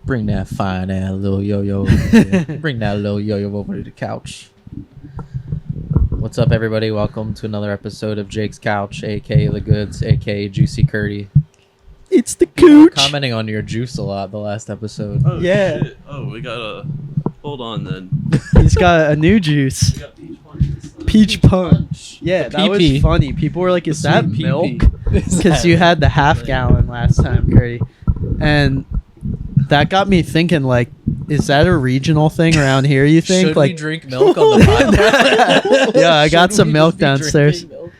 Bring that fine ass little yo-yo over here. Bring that little yo-yo over to the couch. What's up, everybody? Welcome to another episode of Jake's Couch, a.k.a. The Goods, a.k.a. Juicy Kurti. It's the cooch. Commenting on your juice a lot the last episode. Oh, Yeah. Shit. Oh, we got a... Hold on, then. He's got a new juice. We got peach punch. and stuff. Peach punch. Yeah, The that was PP. funny. People were like, is The that sweet milk? PP. Because you had the half gallon last time, Kurti. And that got me thinking, like, is that a regional thing around here, you think? Should like, we drink milk on the podcast? Yeah, I got Should some we milk just be drinking downstairs.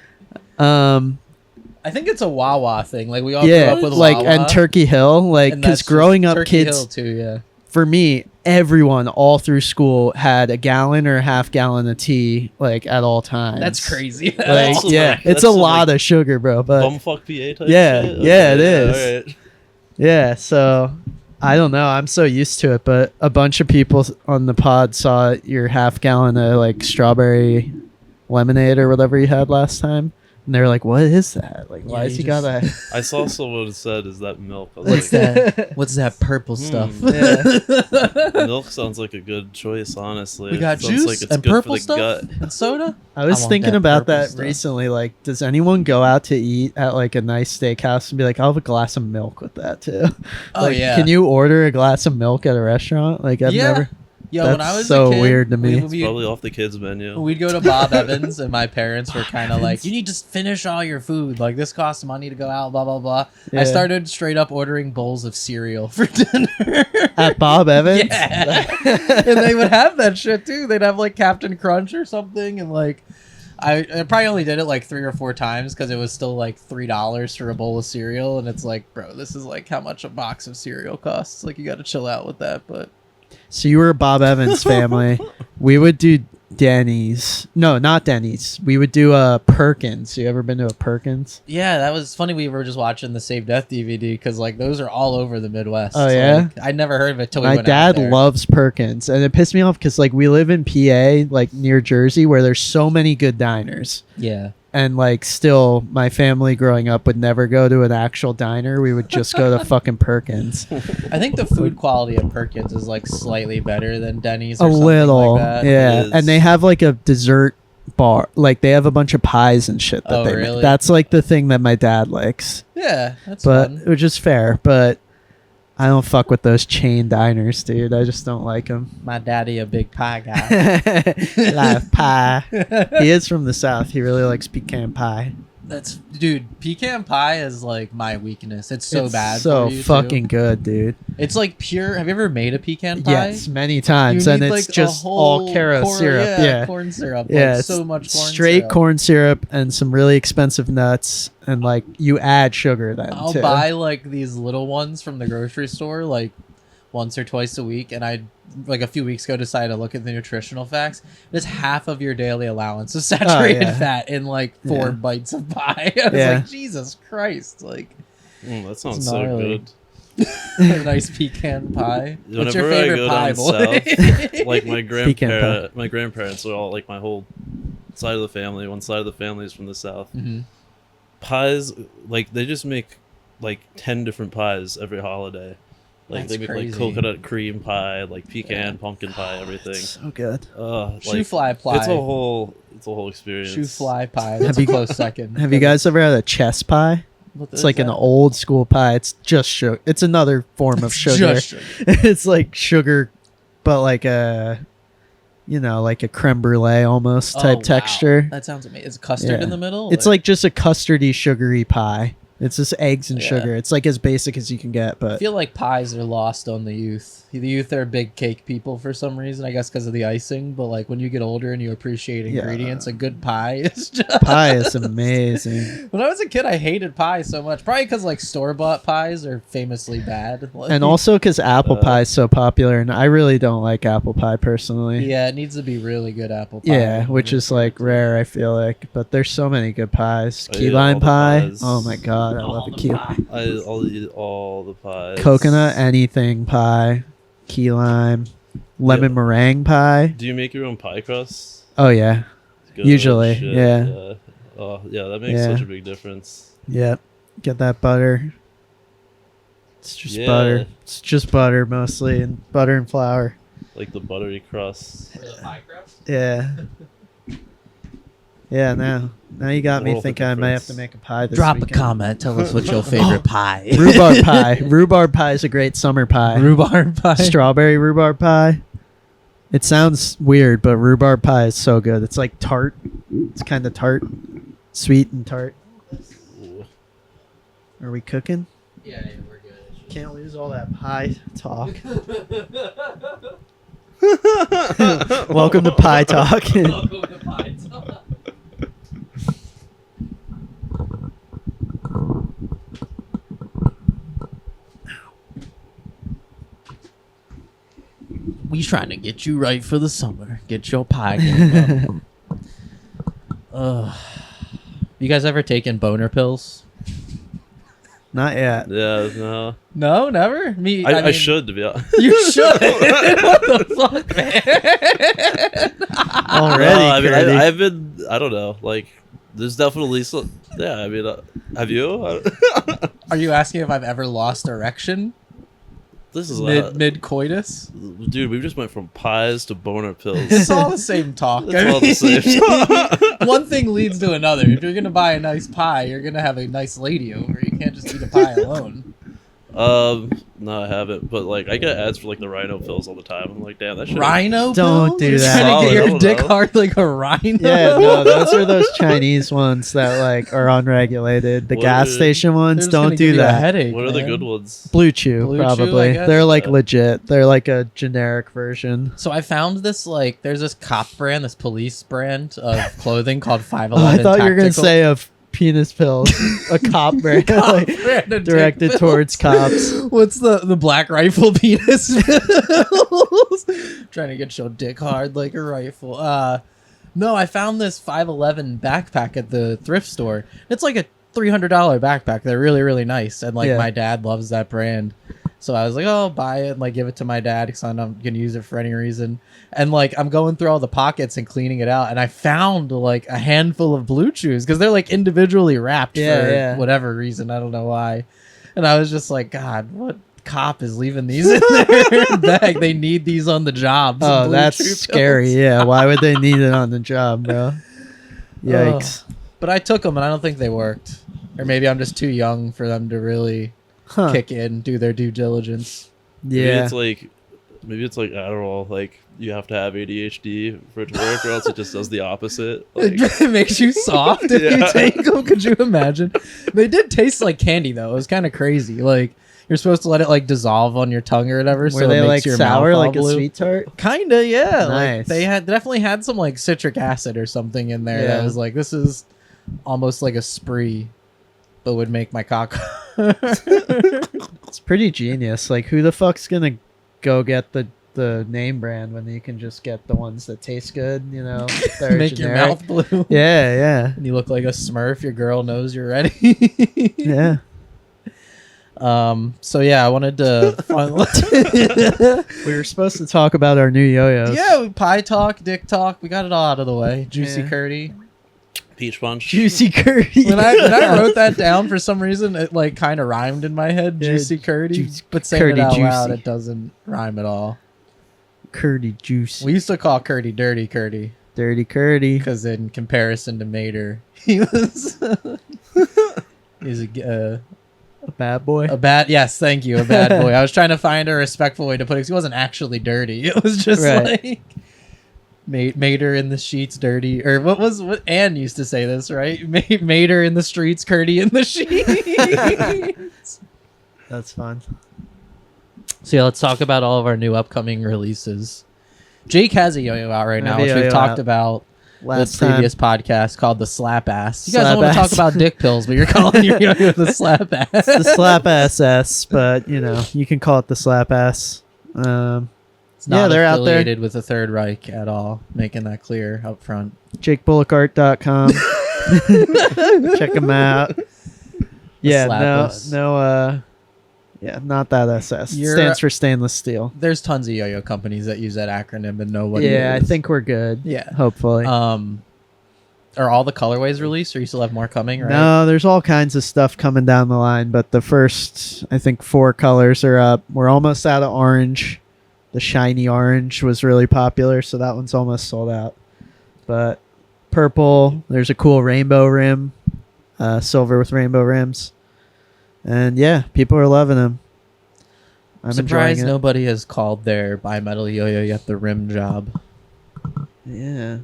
milk? I think it's a Wawa thing. Like, we all grew yeah, up with like, Wawa. and Turkey Hill. Like, and because that's growing just up, Turkey kids, Hill too, yeah. for me, everyone all through school had a gallon or a half gallon of tea, like, at all times. That's crazy. Like, That's yeah, like- it's that's a some, lot like, of sugar, bro. But Bumfuck PA type Yeah, shit? yeah, it Okay, is. alright. yeah, so I don't know. I'm so used to it, but a bunch of people on the pod saw your half gallon of like strawberry lemonade or whatever you had last time, and they were like, "What is that? Like, why Yeah, has you he got that?" I saw someone said, "Is that milk?" I was What's like, that? What's that purple stuff? milk sounds like a good choice, honestly. We got Sounds juice like it's and good purple for the stuff gut. and soda. I was want thinking that about purple that stuff. recently. Like, does anyone go out to eat at like a nice steakhouse and be like, "I'll have a glass of milk with that too"? Oh, like, yeah. Can you order a glass of milk at a restaurant? Like, I've Yeah. never. Yo, That's when I was so a kid, weird to me. It's probably off the kids' menu. We'd go to Bob Evans, and my parents were kind of like, "You need to finish all your food. Like, this costs money to go out, blah, blah, blah." Yeah. I started straight up ordering bowls of cereal for dinner. At Bob Evans. Yeah. And they would have that shit, too. They'd have, like, Captain Crunch or something, and, like, I probably only did it, like, 3 or 4 times, because it was still, like, $3 for a bowl of cereal, and it's like, bro, this is, like, how much a box of cereal costs. Like, you gotta chill out with that, but... So you were a Bob Evans family. We would do Denny's. No, not Denny's. We would do Perkins. You ever been to a Perkins? Yeah, that was funny. We were just watching the Save Death DVD because like those are all over the Midwest. Oh, yeah? Like, I never heard of it till we My went out dad there. loves Perkins, and it pissed me off because like we live in PA, like near Jersey, where there's so many good diners. Yeah, And like still, my family growing up would never go to an actual diner. We would just go to fucking Perkins. I think the food quality at Perkins is like slightly better than Denny's. A Or something little, like that. yeah. It is. And they have like a dessert bar. Like they have a bunch of pies and shit that Oh, they really? make. That's like the thing that my dad likes. Yeah, that's But fun. which is fair. But I don't fuck with those chain diners, dude. I just don't like them. My daddy a big pie guy. Live pie. He is from the South. He really likes pecan pie. That's dude. Pecan pie is like my weakness. It's so It's bad. so for you, fucking Too. good, dude. It's like pure. Have you ever made a pecan pie? Yes, many times, You and need, it's like, a just whole all Caro corn- syrup. Yeah, corn syrup. yeah, Like, it's so much corn straight syrup. corn syrup and some really expensive nuts, and like you add sugar then I'll too. buy like these little ones from the grocery store like once or twice a week, and I like a few weeks ago decided to look at the nutritional facts. It's half of your daily allowance of saturated yeah. fat in like 4 Yeah. bites of pie. I was Yeah. like, Jesus Christ! Like That sounds It's so gnarly. good. a nice pecan pie. What's your Whenever I favorite go pie, down boy? south, like my Pecan my grandparents are all like my whole side of the family. One side of the family is from the South. Mhm. Pies, like they just make like 10 different pies every holiday. Like That's they make crazy. like coconut cream pie, like pecan, pumpkin pie, everything. So good. Shoe Like, fly pie. it's a whole experience. Shoe fly pie. That's a you- close second. Have you guys ever had a chess pie? What It's is like an that? old school pie. It's just sugar. It's another form of sugar. Just sugar. It's like sugar, but like a, like a creme brulee almost Oh, type wow. texture. That sounds amazing. Is custard Yeah. in the middle? It's or- like just a custardy, sugary pie. It's just eggs and Yeah. sugar. It's like as basic as you can get, I but feel like pies are lost on the youth. The youth are big cake people for some reason, I guess because of the icing. But like when you get older and you appreciate Yeah. ingredients, a good pie is just pie is amazing. When I was a kid, I hated pie so much. Probably because like store bought pies are famously bad. Like, And also because apple pie is so popular, and I really don't like apple pie personally. yeah, it needs to be really good apple pie. Yeah, which is like rare, I feel like. But there's so many good pies. I Key eat lime all the pie. pies. Oh my god, I love a key. I'll eat all the pies. Coconut anything pie. Key lime. Lemon Yeah. meringue pie. Do you make your own pie crust? Oh yeah. Good Usually, shit, yeah. Oh yeah, that makes Yeah. such a big difference. Yep. Get that butter. It's just butter. It's just butter mostly, and butter and flour. Like the buttery crust. The pie crust? Yeah. Yeah, now you got me World of thinking I might have difference. to make a pie this Drop weekend. a comment. Tell us what's your favorite pie. Rhubarb pie. Rhubarb pie is a great summer pie. Rhubarb pie. Strawberry rhubarb pie. It sounds weird, but rhubarb pie is so good. It's like tart. It's kind of tart. Sweet and tart. Ooh. Are we cooking? Yeah, we're good. Can't lose all that pie talk. Welcome to Pie Talk. Welcome to Pie Talk. We trying to get you right for the summer. Get your pie game up. You guys ever taken boner pills? Not yet. Yeah, no. No, never. Me, I mean, should, to be honest. You should. What the fuck, man? Already, No, I mean, Kurti. I've been, I don't know, like, there's definitely some, yeah, I mean, have you? Are you asking if I've ever lost erection This is mid coitus? dude, we just went from pies to boner pills. It's all the same talk. It's all the same. One thing leads to another. If you're gonna buy a nice pie, you're gonna have a nice lady over. You can't just eat a pie alone. No, I haven't, but like I get ads for like the rhino pills all the time. I'm like, damn, that shit. Rhino Don't pills? do You're that. trying to Solid, get I your don't dick know. hard like a rhino? Yeah, no, those are those Chinese ones that like are unregulated. The What gas is- station They're ones just gonna don't give do you a that. headache, What are the man. good ones? Blue Chew, Blue Chew, I probably. guess. They're like legit. They're like a generic version. So I found this like there's this cop brand, this police brand of clothing called 511. Oh, I thought you were gonna Tactical. say of penis pills, a cop brand, like, Brand of dick directed pills. towards cops. What's the black rifle penis pills? Trying to get your dick hard like a rifle. No, I found this 511 backpack at the thrift store. It's like a $300 backpack. They're really, really nice. And like Yeah. my dad loves that brand. So I was like, oh, buy it and like give it to my dad because I'm not gonna use it for any reason. And like I'm going through all the pockets and cleaning it out, and I found like a handful of Blue Chews because they're like individually wrapped for whatever reason. I don't know why. And I was just like, God, what cop is leaving these in their bag? They need these on the job. Some Oh, Blue that's Chew pills. scary. Yeah, why would they need it on the job, bro? Yikes. But I took them and I don't think they worked. Or maybe I'm just too young for them to really Huh. kick in, do their due diligence. Maybe Yeah. it's like Adderall. Like you have to have ADHD for it to work, or else it just does the opposite. Like, It makes you soft if you Yeah. take them. Could you imagine? They did taste like candy though. It was kind of crazy. Like you're supposed to let it like dissolve on your tongue or whatever. Were so they it like makes your sour, mouth all like a blue. sweet tart? Kinda, yeah. Like Nice. they definitely had some like citric acid or something in there. Yeah. That was like, this is almost like a spree, but would make my cock. It's pretty genius. Like, who the fuck's gonna go get the name brand when you can just get the ones that taste good? You know, that are Make generic? your mouth blue. Yeah, And you look like a Smurf. Your girl knows you're ready. yeah. So yeah, I wanted to. We were supposed to talk about our new yo-yos. Yeah, pie talk, dick talk. We got it all out of the way. Juicy Yeah. Kurti. peach punch. Juicy Kurti. When I wrote that down, for some reason, it like kind of rhymed in my head. Yeah, Juicy Kurti. Juicy But saying Kurti it out loud, juicy. it doesn't rhyme at all. Kurti juice. We used to call Kurti Dirty Kurti Dirty Kurti. because in comparison to Mater, he was he's A bad boy. a bad. Yes, thank you, a bad boy. I was trying to find a respectful way to put it. 'Cause he wasn't actually dirty. It was just Right. like Mater in the sheets, dirty. Or what Anne used to say this, right? Mater in the streets, Kurti in the sheets. That's fun. So yeah, let's talk about all of our new upcoming releases. Jake has a yo-yo out right I now, have a which we've yo-yo talked out. about Last the previous time. podcast called the Slap Ass. You guys Slap don't want to talk ass. about dick pills, but you're calling your yo-yo the Slap Ass. It's the slap ass S, but you know, you can call it the slap ass. It's Yeah, not they're out there. affiliated with the Third Reich at all, making that clear up front. JakeBullockArt.com. Check them out. Yeah, slap no, us. yeah, not that SS. It You're- stands for stainless steel. There's tons of yo-yo companies that use that acronym, and nobody. Yeah, I is. think we're good. Yeah. Hopefully. Are all the colorways released, or you still have more coming? Right? No, there's all kinds of stuff coming down the line, but the first, I think, 4 colors are up. We're almost out of orange. The shiny orange was really popular, so that one's almost sold out. But purple, there's a cool rainbow rim, silver with rainbow rims. And yeah, people are loving them. I'm surprised enjoying it. nobody has called their bimetal yo-yo yet the rim job. Yeah.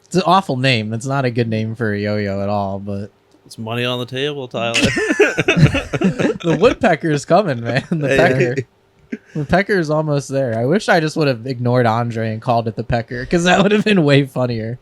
It's an awful name. It's not a good name for a yo-yo at all, but It's money on the table, Tyler. the woodpecker's coming, man. The pecker. The pecker is almost there. I wish I just would have ignored Andre and called it the pecker, because that would have been way funnier.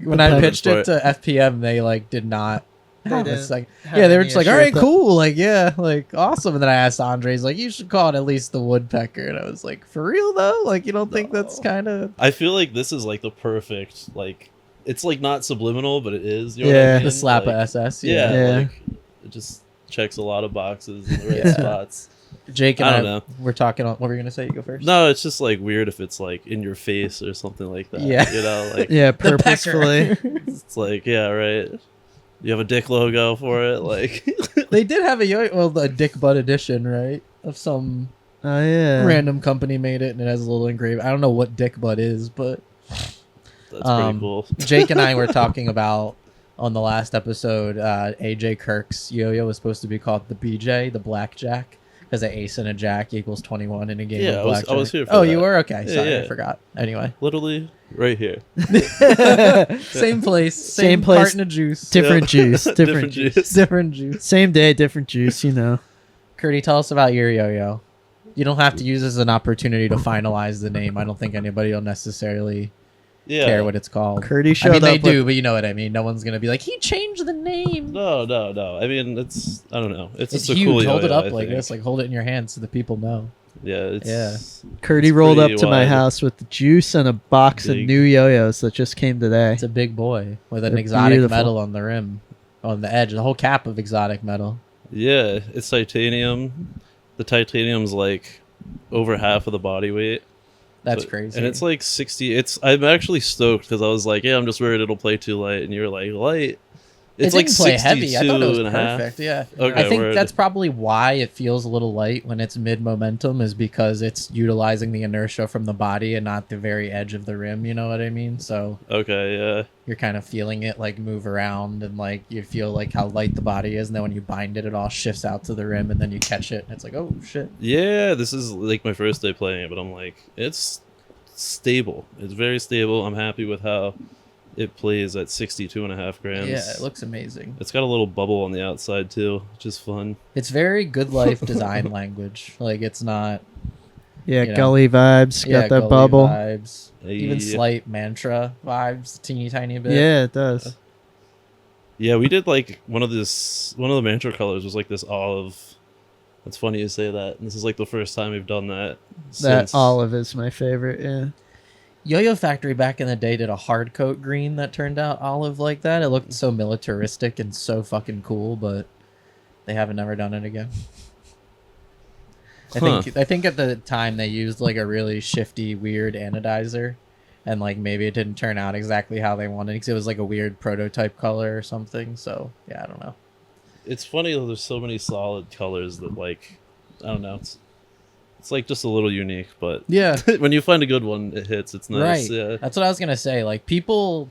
When I pitched it to FPM, they like did not. Have a second. Yeah, they were just like, all right, cool, like yeah, like awesome. And then I asked Andre, he's like, you should call it at least the woodpecker. And I was like, for real though? Like, you don't think that's kind of? I feel like this is like the perfect, like, it's like not subliminal, but it is. You know Yeah. what I mean? The slap like, of SS. Yeah, Yeah. like it just checks a lot of boxes in the right Yeah. spots. Jake and I I don't know. we're talking. What were you gonna say? You go first. No, it's just like weird if it's like in your face or something like that. Yeah. You know, like Yeah, The pecker. purposefully. it's like, yeah, right. You have a dick logo for it, like They did have a yo-yo, well, the Dick Butt edition, right? Of some Oh, yeah. random company made it, and it has a little engraving. I don't know what Dick Butt is, but that's pretty cool. Jake and I were talking about on the last episode. AJ Kirk's yo-yo was supposed to be called the BJ, the Blackjack, because an ace and a jack equals 21 in a game Yeah, of I was blackjack. here for Oh, that. you were? Okay, Yeah, sorry, yeah. I forgot. Anyway, Literally right here. same place, Same place. carton of juice, Different Yeah. juice. Different juice. juice. different juice. Same day, different juice, you know. Kurti, tell us about your yo-yo. You don't have to use this as an opportunity to finalize the name. I don't think anybody will necessarily Yeah. care what it's called. Kurti I showed mean, they up with- do, but you know what I mean. No one's gonna be like, he changed the name. No. I mean, it's I don't know. It's It's just a huge. cool Hold it yo-yo, up I like think. this. Like hold it in your hand so the people know. Yeah, it's Kurti It's rolled up pretty to my wide. house with the juice and a box of Big. new yo-yos that just came today. It's a big boy with an They're exotic beautiful. metal on the rim, on the edge, the whole cap of exotic metal. Yeah, it's titanium. The titanium's like over half of the body weight. That's So- crazy. And it's like 60. I'm actually stoked because I was like, yeah, I'm just worried it'll play too light. And you're like, light? It's it like didn't play 62 heavy. I thought it was and a half. perfect. Yeah. Okay, I think word. that's probably why it feels a little light when it's mid momentum, is because it's utilizing the inertia from the body and not the very edge of the rim. You know what I mean? So Okay, yeah. you're kind of feeling it like move around, and like you feel like how light the body is, and then when you bind it, it all shifts out to the rim, and then you catch it, and it's like, oh shit. Yeah, this is like my first day playing it, but I'm like, it's stable. It's very stable. I'm happy with how it plays at 62.5 grams. Yeah, it looks amazing. It's got a little bubble on the outside too, which is fun. It's very good life design language. Like it's not Yeah, you know. gully vibes. Got that gully bubble. vibes, even Yeah. slight mantra vibes, teeny tiny bit. Yeah, it does. Yeah, we did like one of the mantra colors was like this olive. That's funny you say that. This is like the first time we've done that. That since- olive is my favorite. Yeah. Yo-Yo Factory back in the day did a hard coat green that turned out olive like that. It looked so militaristic and so fucking cool, but they haven't never done it again. I think at the time they used like a really shifty, weird anodizer, and like maybe it didn't turn out exactly how they wanted because it was like a weird prototype color or something. So yeah, I don't know. It's funny though. There's so many solid colors that like, I don't know. It's like just a little unique, but Yeah, when you find a good one, it hits. It's nice. right. Yeah. That's what I was gonna say. Like people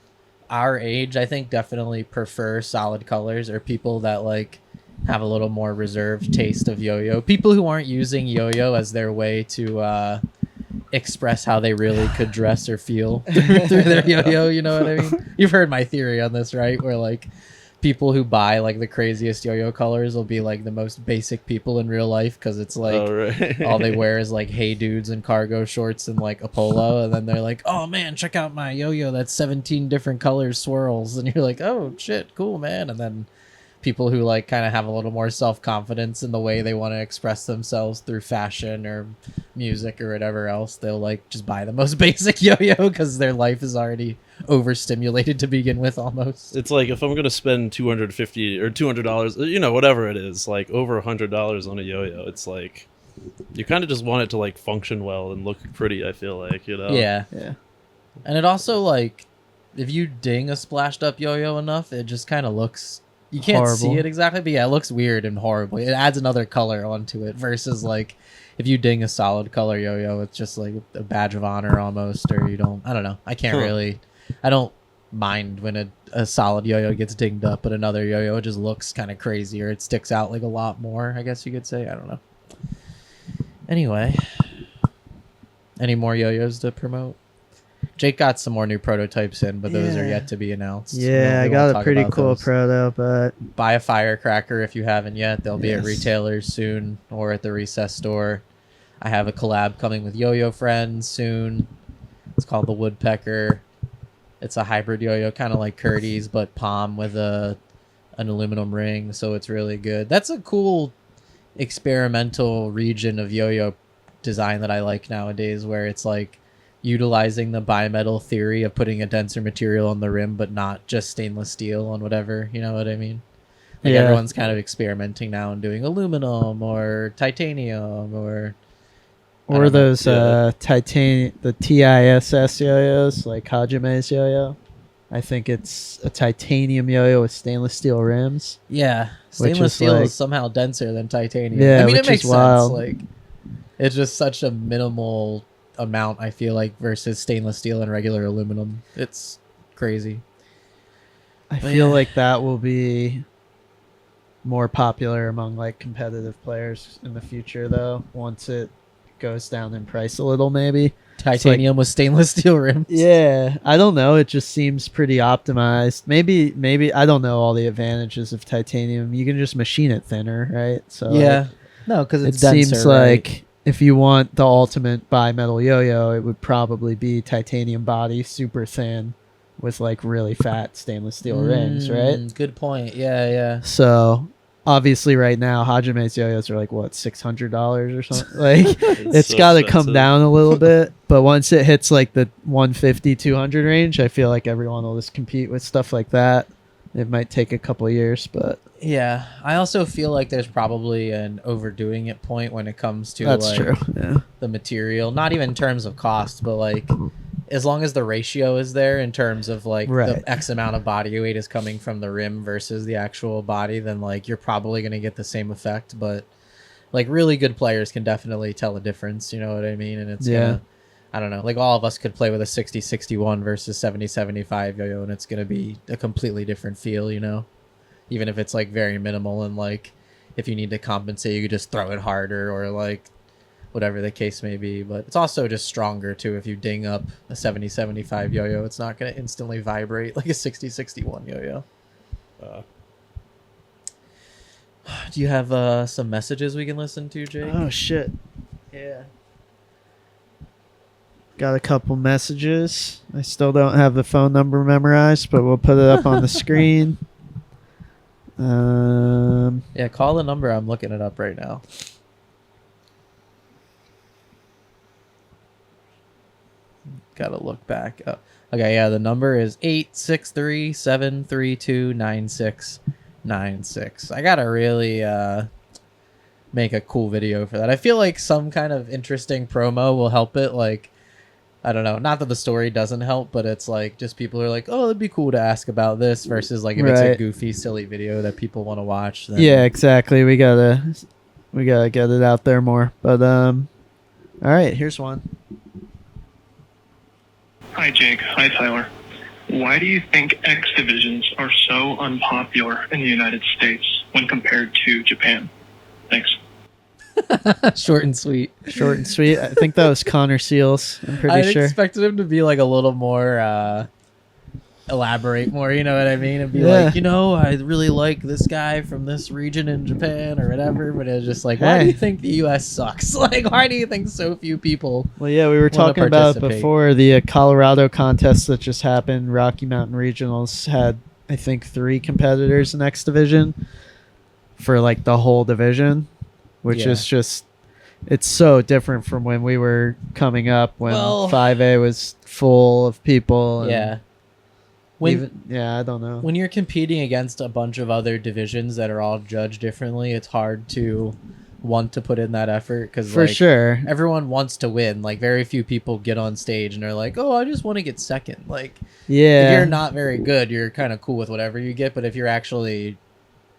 our age, I think definitely prefer solid colors, or people that like have a little more reserved taste of yo-yo. People who aren't using yo-yo as their way to express how they really could dress or feel through their yo-yo. You know what I mean? You've heard my theory on this, right? Where like people who buy like the craziest yo-yo colors will be like the most basic people in real life, because it's like Oh, right. all they wear is like hey dudes and cargo shorts and like a polo, and then they're like, oh man, check out my yo-yo that's 17 different colors swirls, and you're like, oh shit, cool man. And then people who like kind of have a little more self-confidence in the way they want to express themselves through fashion or music or whatever else, they'll like just buy the most basic yo-yo because their life is already overstimulated to begin with almost. It's like if I'm gonna spend $250 or $200, you know, whatever it is, like over $100 on a yo-yo, it's like you kind of just want it to like function well and look pretty. I feel like, you know. Yeah. Yeah. And it also like if you ding a splashed up yo-yo enough, it just kind of looks. You can't see Horrible. it exactly, but yeah, it looks weird and horrible. It adds another color onto it versus like if you ding a solid color yo-yo, it's just like a badge of honor almost, or you don't. I don't know. I can't really. I don't mind when a solid yo-yo gets dinged up, but another yo-yo just looks kind of crazy, or it sticks out like a lot more. I guess you could say. I don't know. Anyway, any more yo-yos to promote? Jake got some more new prototypes in, but those are yet to be announced. Yeah, I got a pretty cool proto, but buy a firecracker if you haven't yet. They'll be at Yes. retailers soon or at the Recess store. I have a collab coming with Yo-Yo Friends soon. It's called the Woodpecker. It's a hybrid yo-yo, kind of like Kurti's, but palm with an aluminum ring, so it's really good. That's a cool experimental region of yo-yo design that I like nowadays, where it's like utilizing the bimetal theory of putting a denser material on the rim, but not just stainless steel on whatever, you know what I mean? Like everyone's kind of experimenting now and doing aluminum or titanium or those titanium, the TISS yo-yos, like Hajime's yo-yo. I think it's a titanium yo-yo with stainless steel rims. Yeah, stainless steel is somehow denser than titanium. Yeah, I mean, which it makes is wild. sense. Like, it's just such a minimal amount, I feel like, versus stainless steel and regular aluminum. It's crazy. I feel like that will be more popular among like competitive players in the future, though, once it goes down in price a little, maybe. Titanium with stainless steel rims. Yeah, I don't know. It just seems pretty optimized. Maybe I don't know all the advantages of titanium. You can just machine it thinner, right? So yeah, no, because it it's denser, seems right? like if you want the ultimate bimetal yo-yo, it would probably be titanium body, super thin, with like really fat stainless steel rings, right? Good point. Yeah. So obviously, right now, Hajime's yo-yos are like what, $600 or something. Like it's so got to expensive. come down a little bit, but once it hits like the 150, 200 range, I feel like everyone will just compete with stuff like that. It might take a couple years, but Yeah, I also feel like there's probably an overdoing it point when it comes to that's like true. Yeah. the material, not even in terms of cost, but like as long as the ratio is there in terms of like Right. the X amount of body weight is coming from the rim versus the actual body, then like you're probably going to get the same effect. But like really good players can definitely tell the difference, you know what I mean? And it's gonna, I don't know, like all of us could play with a 60-61 versus 70-75 yo-yo, and it's going to be a completely different feel, you know? Even if it's like very minimal, and like if you need to compensate, you could just throw it harder or like whatever the case may be. But it's also just stronger too. If you ding up a 70-75 yo-yo, it's not going to instantly vibrate like a 60-61 yo-yo. Do you have some messages we can listen to, Jake? Oh shit. Yeah. Got a couple messages. I still don't have the phone number memorized, but we'll put it up on the screen. Yeah, call the number. I'm looking it up right now. Gotta look back. Oh, okay, yeah, the number is 863-732-9696. I gotta really make a cool video for that. I feel like some kind of interesting promo will help it. Like, I don't know, not that the story doesn't help, but it's like just people are like, oh, it'd be cool to ask about this, versus like if it's a goofy, silly video that people want to watch. Then... Yeah, exactly. We gotta get it out there more. But all right, here's one. Hi, Jake. Hi, Tyler. Why do you think X divisions are so unpopular in the United States when compared to Japan? Thanks. Short and sweet. Short and sweet. I think that was Connor Seals. I'm pretty sure. I expected him to be like a little more elaborate more, you know what I mean? And be like, you know, I really like this guy from this region in Japan or whatever, but it was just like, why do you think the US sucks? Like, why do you think so few people Well, yeah, we were talking about before the Colorado contest that just happened. Rocky Mountain Regionals had, I think, 3 competitors in X Division for like the whole division, which is just, it's so different from when we were coming up when 5A was full of people. And I don't know. When you're competing against a bunch of other divisions that are all judged differently, it's hard to want to put in that effort because For sure. everyone wants to win. Like very few people get on stage and they're like, oh, I just want to get second. Like if you're not very good, you're kind of cool with whatever you get. But if you're actually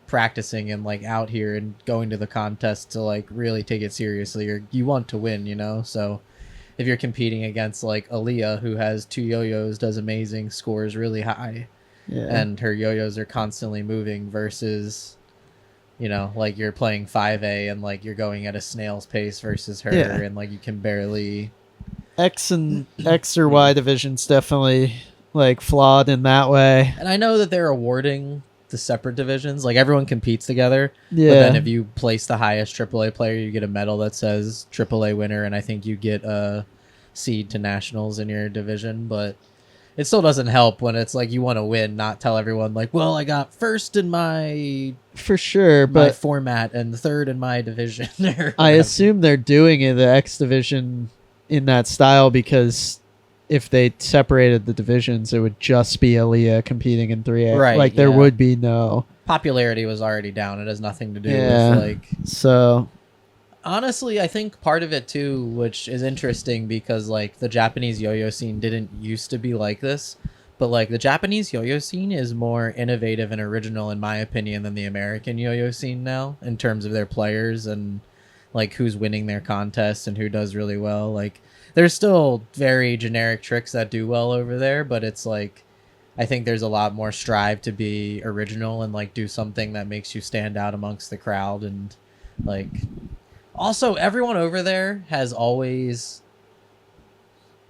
practicing and like out here and going to the contest to like really take it seriously, or you want to win, you know? So if you're competing against like Aaliyah, who has 2 yo-yos, does amazing, scores really high, and her yo-yos are constantly moving versus, you know, like you're playing 5A and like you're going at a snail's pace versus her, and like you can barely. X or Y division's definitely like flawed in that way. And I know that they're awarding the separate divisions, like everyone competes together. Yeah. But then if you place the highest AAA player, you get a medal that says AAA winner, and I think you get a seed to nationals in your division. But it still doesn't help when it's like you want to win, not tell everyone like, well, I got first in my but format and third in my division. I assume they're doing it the X division in that style because if they separated the divisions, it would just be Aaliyah competing in 3A. Right, like there would be no popularity was already down. It has nothing to do with like. So honestly, I think part of it too, which is interesting because like the Japanese yo-yo scene didn't used to be like this, but like the Japanese yo-yo scene is more innovative and original in my opinion than the American yo-yo scene now in terms of their players and like who's winning their contests and who does really well. Like there's still very generic tricks that do well over there, but it's like I think there's a lot more strive to be original and like do something that makes you stand out amongst the crowd. And like also everyone over there has always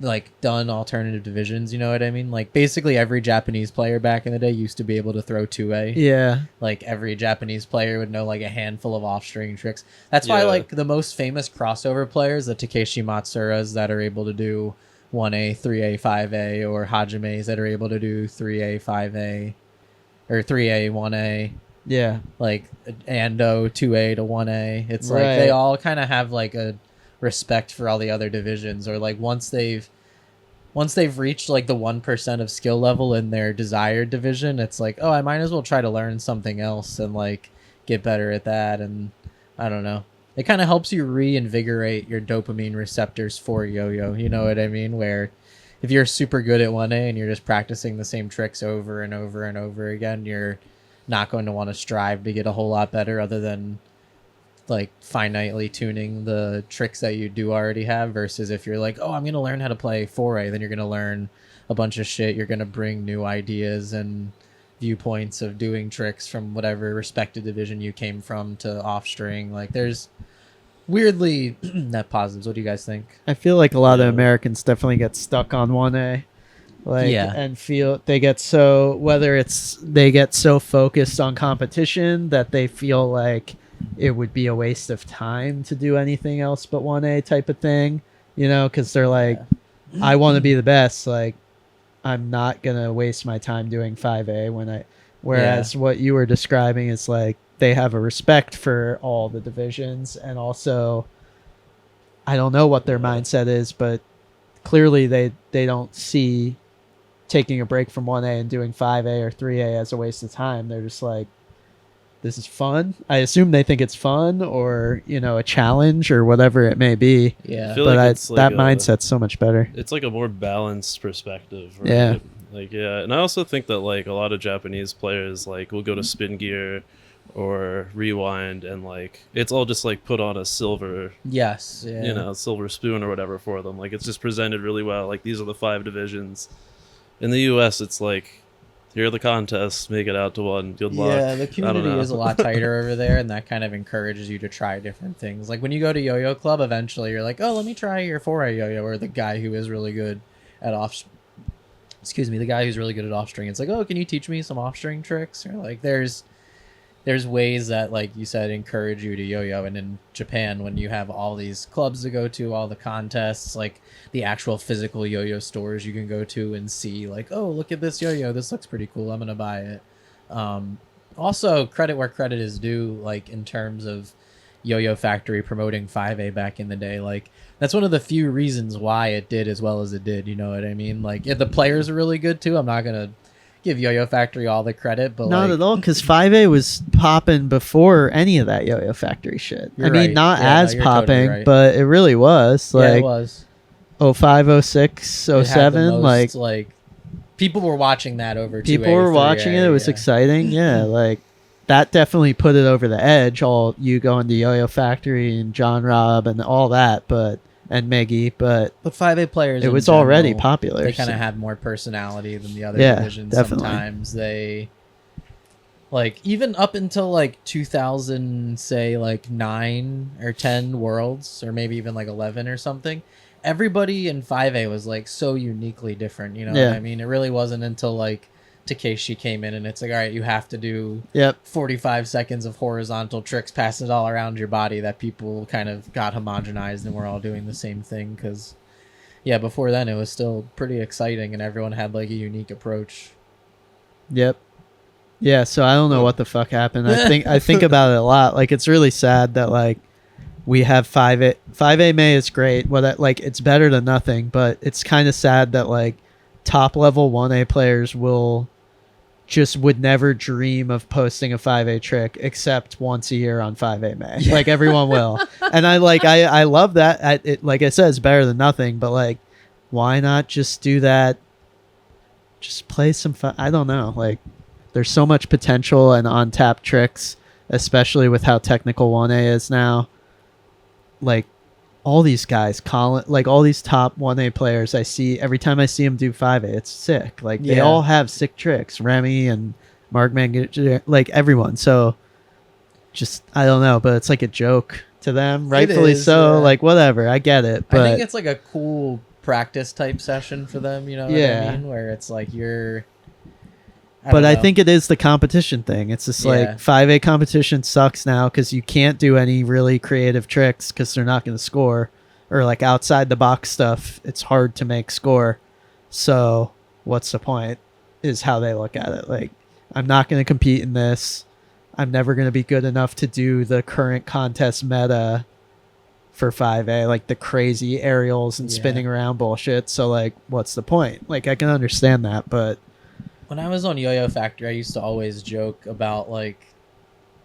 like done alternative divisions, you know what I mean? Like basically every Japanese player back in the day used to be able to throw 2A. Yeah. Like every Japanese player would know like a handful of off-string tricks. That's why like the most famous crossover players, the Takeshi Matsuras that are able to do 1A, 3A, 5A, or Hajimes that are able to do 3A, 5A, or 3A, 1A. Yeah. Like Ando, 2A to 1A. It's like they all kind of have like a respect for all the other divisions, or like once they've reached like the 1% of skill level in their desired division, it's like, oh, I might as well try to learn something else and like get better at that. And I don't know, it kind of helps you reinvigorate your dopamine receptors for yo-yo, you know what I mean? Where if you're super good at 1A and you're just practicing the same tricks over and over and over again, you're not going to want to strive to get a whole lot better other than like finitely tuning the tricks that you do already have, versus if you're like, oh, I'm going to learn how to play 4A, then you're going to learn a bunch of shit. You're going to bring new ideas and viewpoints of doing tricks from whatever respective division you came from to off string. Like there's weirdly net positives. What do you guys think? I feel like a lot of Americans definitely get stuck on 1A. Like, and feel they get so, whether it's they get so focused on competition that they feel like it would be a waste of time to do anything else but 1A type of thing, you know, because they're like, I want to be the best. Like, I'm not going to waste my time doing 5A whereas what you were describing is like, they have a respect for all the divisions. And also, I don't know what their mindset is, but clearly they don't see taking a break from 1A and doing 5A or 3A as a waste of time. They're just like, this is fun. I assume they think it's fun, or, you know, a challenge or whatever it may be. Yeah. But like that mindset's so much better. It's like a more balanced perspective, right? Yeah. Like, and I also think that like a lot of Japanese players like will go to spin gear or rewind, and like it's all just like put on a silver, you know, silver spoon or whatever for them. Like it's just presented really well. Like these are the 5 divisions. In the US, it's like, here are the contests, make it out to one, good luck. Yeah, the community is a lot tighter over there, and that kind of encourages you to try different things. Like when you go to Yo-Yo Club, eventually you're like, oh, let me try your 4A yo-yo, or the guy who is really good at the guy who's really good at off-string. It's like, oh, can you teach me some off-string tricks? Or like there's ways that, like you said, encourage you to yo-yo. And in Japan, when you have all these clubs to go to, all the contests, like the actual physical yo-yo stores you can go to and see, like, oh, look at this yo-yo, this looks pretty cool, I'm gonna buy it. Also, credit where credit is due, like in terms of Yo-Yo Factory promoting 5A back in the day. Like that's one of the few reasons why it did as well as it did, you know what I mean? Like the players are really good too. I'm not gonna give Yo-Yo Factory all the credit, but not like, at all, because 5A was popping before any of that Yo-Yo Factory shit. I mean, right. not Yeah, as no, you're popping, totally right. but it really was. Yeah, Like, it was. 05, 06, It had the 07, most, like people were watching that over 2A, people were watching it. It was exciting. Yeah, like that definitely put it over the edge. All you going to Yo-Yo Factory and John Robb and all that, and Meggy, but 5A players, it was already popular. They kind of had more personality than the other divisions. Definitely. Sometimes they, like, even up until like 2000, say like 9 or 10 worlds, or maybe even like 11 or something, everybody in 5A was like so uniquely different. You know what I mean? It really wasn't until like Takeshi came in and it's like, all right, you have to do 45 seconds of horizontal tricks, pass it all around your body, that people kind of got homogenized and we're all doing the same thing. Because before then it was still pretty exciting and everyone had like a unique approach. Yeah, so I don't know what the fuck happened. I think about it a lot. Like, it's really sad that like we have 5A. 5A May is great. Well, that, like, it's better than nothing, but it's kind of sad that like top level 1A players would never dream of posting a 5A trick except once a year on 5A May. Like, everyone will. And I love that. It, like I said, it's better than nothing, but like, why not just do that? Just play some fun. I don't know. Like, there's so much potential and untapped tricks, especially with how technical 1A is now. Like, all these guys, Colin, like all these top 1A players I see, every time I see them do 5A, it's sick. Like, they all have sick tricks. Remy and Mark Mangan, like everyone. So, just, I don't know, but it's like a joke to them. Rightfully so. Yeah. Like, whatever. I get it. But I think it's like a cool practice type session for them, you know what I mean? Where it's like I think it is the competition thing. It's just like 5A competition sucks now because you can't do any really creative tricks because they're not going to score, or like outside the box stuff. It's hard to make score. So what's the point is how they look at it. Like, I'm not going to compete in this. I'm never going to be good enough to do the current contest meta for 5A, like the crazy aerials and spinning around bullshit. So like, what's the point? Like, I can understand that, but when I was on Yo-Yo Factory, I used to always joke about like,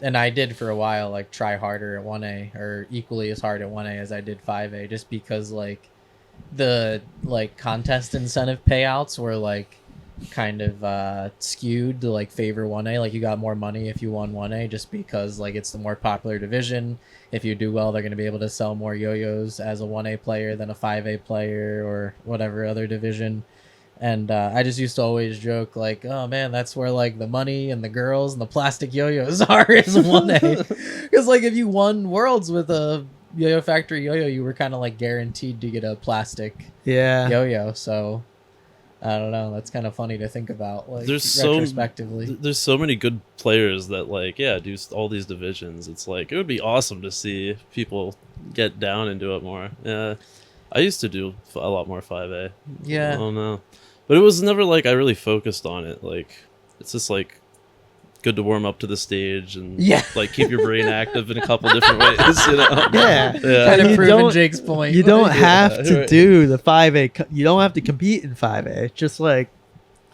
and I did for a while, like try harder at 1A or equally as hard at 1A as I did 5A, just because like the like contest incentive payouts were like kind of skewed to like favor 1A. Like, you got more money if you won 1A just because like it's the more popular division. If you do well, they're going to be able to sell more yo-yos as a 1A player than a 5A player or whatever other division. And I just used to always joke like, oh man, that's where like the money and the girls and the plastic yo-yos are, is 1A. Because like if you won worlds with a Yo-Yo Factory yo-yo, you were kind of like guaranteed to get a plastic yo-yo. So I don't know, that's kind of funny to think about, like, retrospectively. There's so many good players that like do all these divisions. It's like, it would be awesome to see people get down and do it more. I used to do a lot more 5A. I don't know. But it was never like I really focused on it. Like, it's just like good to warm up to the stage and like keep your brain active in a couple different ways, you know? Kind of proving Jake's point. You don't have to do the 5A. You don't have to compete in 5A. Just like,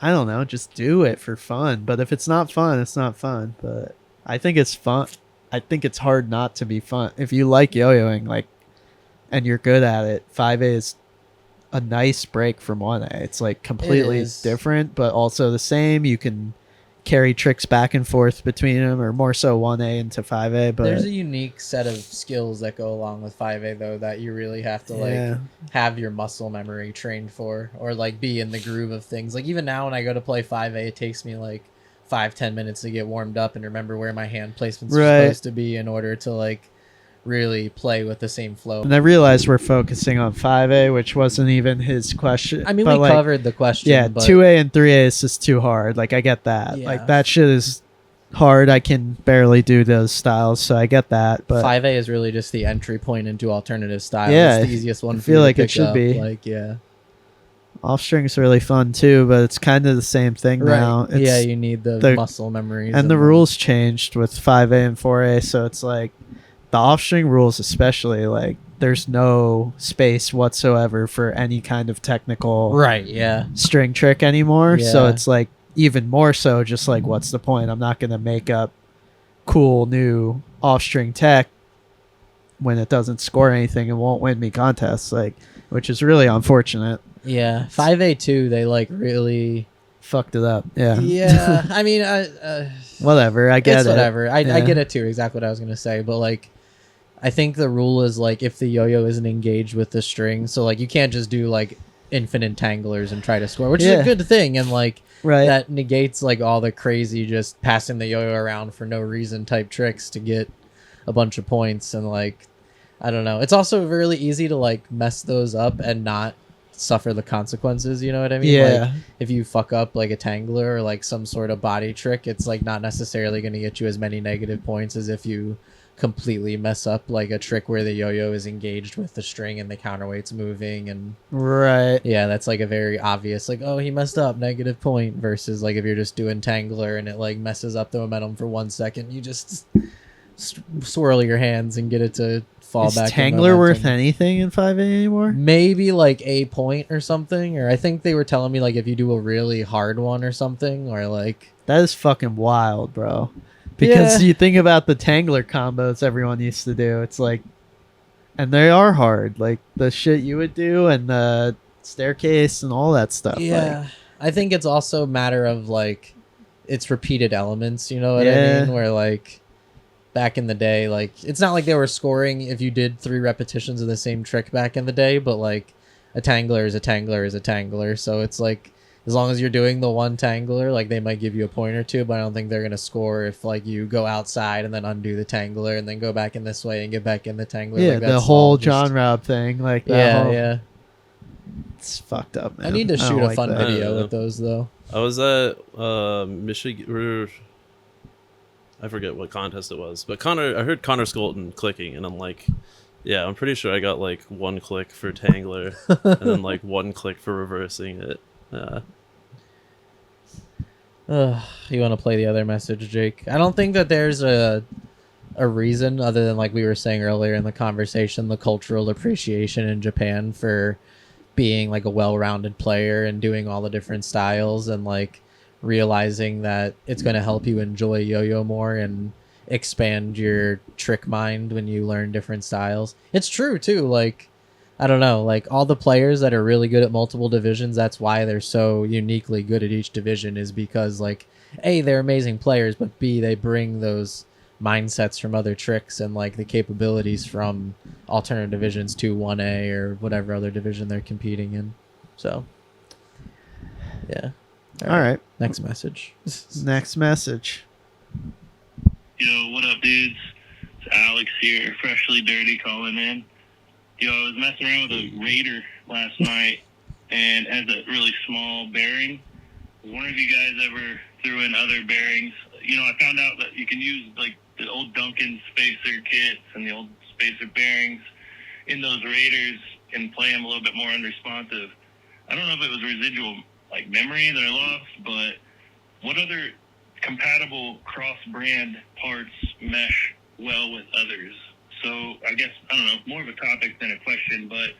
I don't know, just do it for fun. But if it's not fun, it's not fun. But I think it's fun. I think it's hard not to be fun. If you like yo-yoing, like, and you're good at it, 5A is a nice break from 1A. It's like completely different, but also the same. You can carry tricks back and forth between them, or more so 1A into 5A. But there's a unique set of skills that go along with 5A though that you really have to like have your muscle memory trained for, or like be in the groove of things. Like, even now when I go to play 5A, it takes me like 5-10 minutes to get warmed up and remember where my hand placements are supposed to be in order to like really play with the same flow. And I realized we're focusing on 5A, which wasn't even his question. I mean, we like, covered the question. Yeah, but 2A and 3A is just too hard. Like, I get that. Like, that shit is hard. I can barely do those styles, so I get that. But 5A is really just the entry point into alternative styles. Yeah, it's the easiest one. I feel like it should up. be. Like, off string's really fun too, but it's kind of the same thing now. It's you need the muscle memories, and the rules changed with 5A and 4A, so it's like the off string rules, especially, like, there's no space whatsoever for any kind of technical string trick anymore. So it's like, even more so just like, what's the point? I'm not going to make up cool new off-string tech when it doesn't score anything and won't win me contests, like, which is really unfortunate. Yeah, 5A2, they like really fucked it up. Yeah. Yeah, I mean, whatever. I get it. Whatever. I Yeah. get it too. Exactly what I was gonna say, but like, I think the rule is like if the yo-yo isn't engaged with the string, so like you can't just do like infinite tanglers and try to score, which is a good thing, and like that negates like all the crazy just passing the yo-yo around for no reason type tricks to get a bunch of points, and like I don't know. It's also really easy to like mess those up and not suffer the consequences, you know what I mean? Yeah. Like if you fuck up like a tangler or like some sort of body trick, it's like not necessarily going to get you as many negative points as if you completely mess up like a trick where the yo-yo is engaged with the string and the counterweight's moving, and yeah, that's like a very obvious like, oh, he messed up, negative point, versus like if you're just doing tangler and it like messes up the momentum for 1 second, you just swirl your hands and get it to fall back. Is tangler worth anything in 5A anymore? Maybe like a point or something, or I think they were telling me like if you do a really hard one or something, or like that is fucking wild, bro. Because you think about the tangler combos everyone used to do, it's like, and they are hard, like the shit you would do and the staircase and all that stuff. Yeah, like, I think it's also a matter of like it's repeated elements, you know what I mean? Where like back in the day, like it's not like they were scoring if you did 3 repetitions of the same trick back in the day, but like a tangler is a tangler is a tangler, so it's like as long as you're doing the one tangler, like they might give you a point or two, but I don't think they're gonna score if like you go outside and then undo the tangler and then go back in this way and get back in the tangler. Yeah, like, the whole John Robb thing, like that. Yeah. It's fucked up, man. I need to shoot a fun video with those though. I was at Michigan. I forget what contest it was, but I heard Connor Skolton clicking, and I'm like, yeah, I'm pretty sure I got like 1 click for tangler and then like 1 click for reversing it. You want to play the other message, Jake? I don't think that there's a reason other than like we were saying earlier in the conversation, the cultural appreciation in Japan for being like a well-rounded player and doing all the different styles, and like realizing that it's going to help you enjoy yo-yo more and expand your trick mind when you learn different styles. It's true too, like I don't know, like all the players that are really good at multiple divisions, that's why they're so uniquely good at each division, is because like A, they're amazing players, but B, they bring those mindsets from other tricks and like the capabilities from alternate divisions to 1A or whatever other division they're competing in. So yeah. All right. Next message. Next message. Yo, what up, dudes? It's Alex here, freshly dirty, calling in. Yo, I was messing around with a Raider last night, and it has a really small bearing. I was wondering if you guys ever threw in other bearings. You know, I found out that you can use like the old Duncan spacer kits and the old spacer bearings in those Raiders and play them a little bit more unresponsive. I don't know if it was residual like memory that I lost, but what other compatible cross-brand parts mesh well with others? So I guess, I don't know, more of a topic than a question, but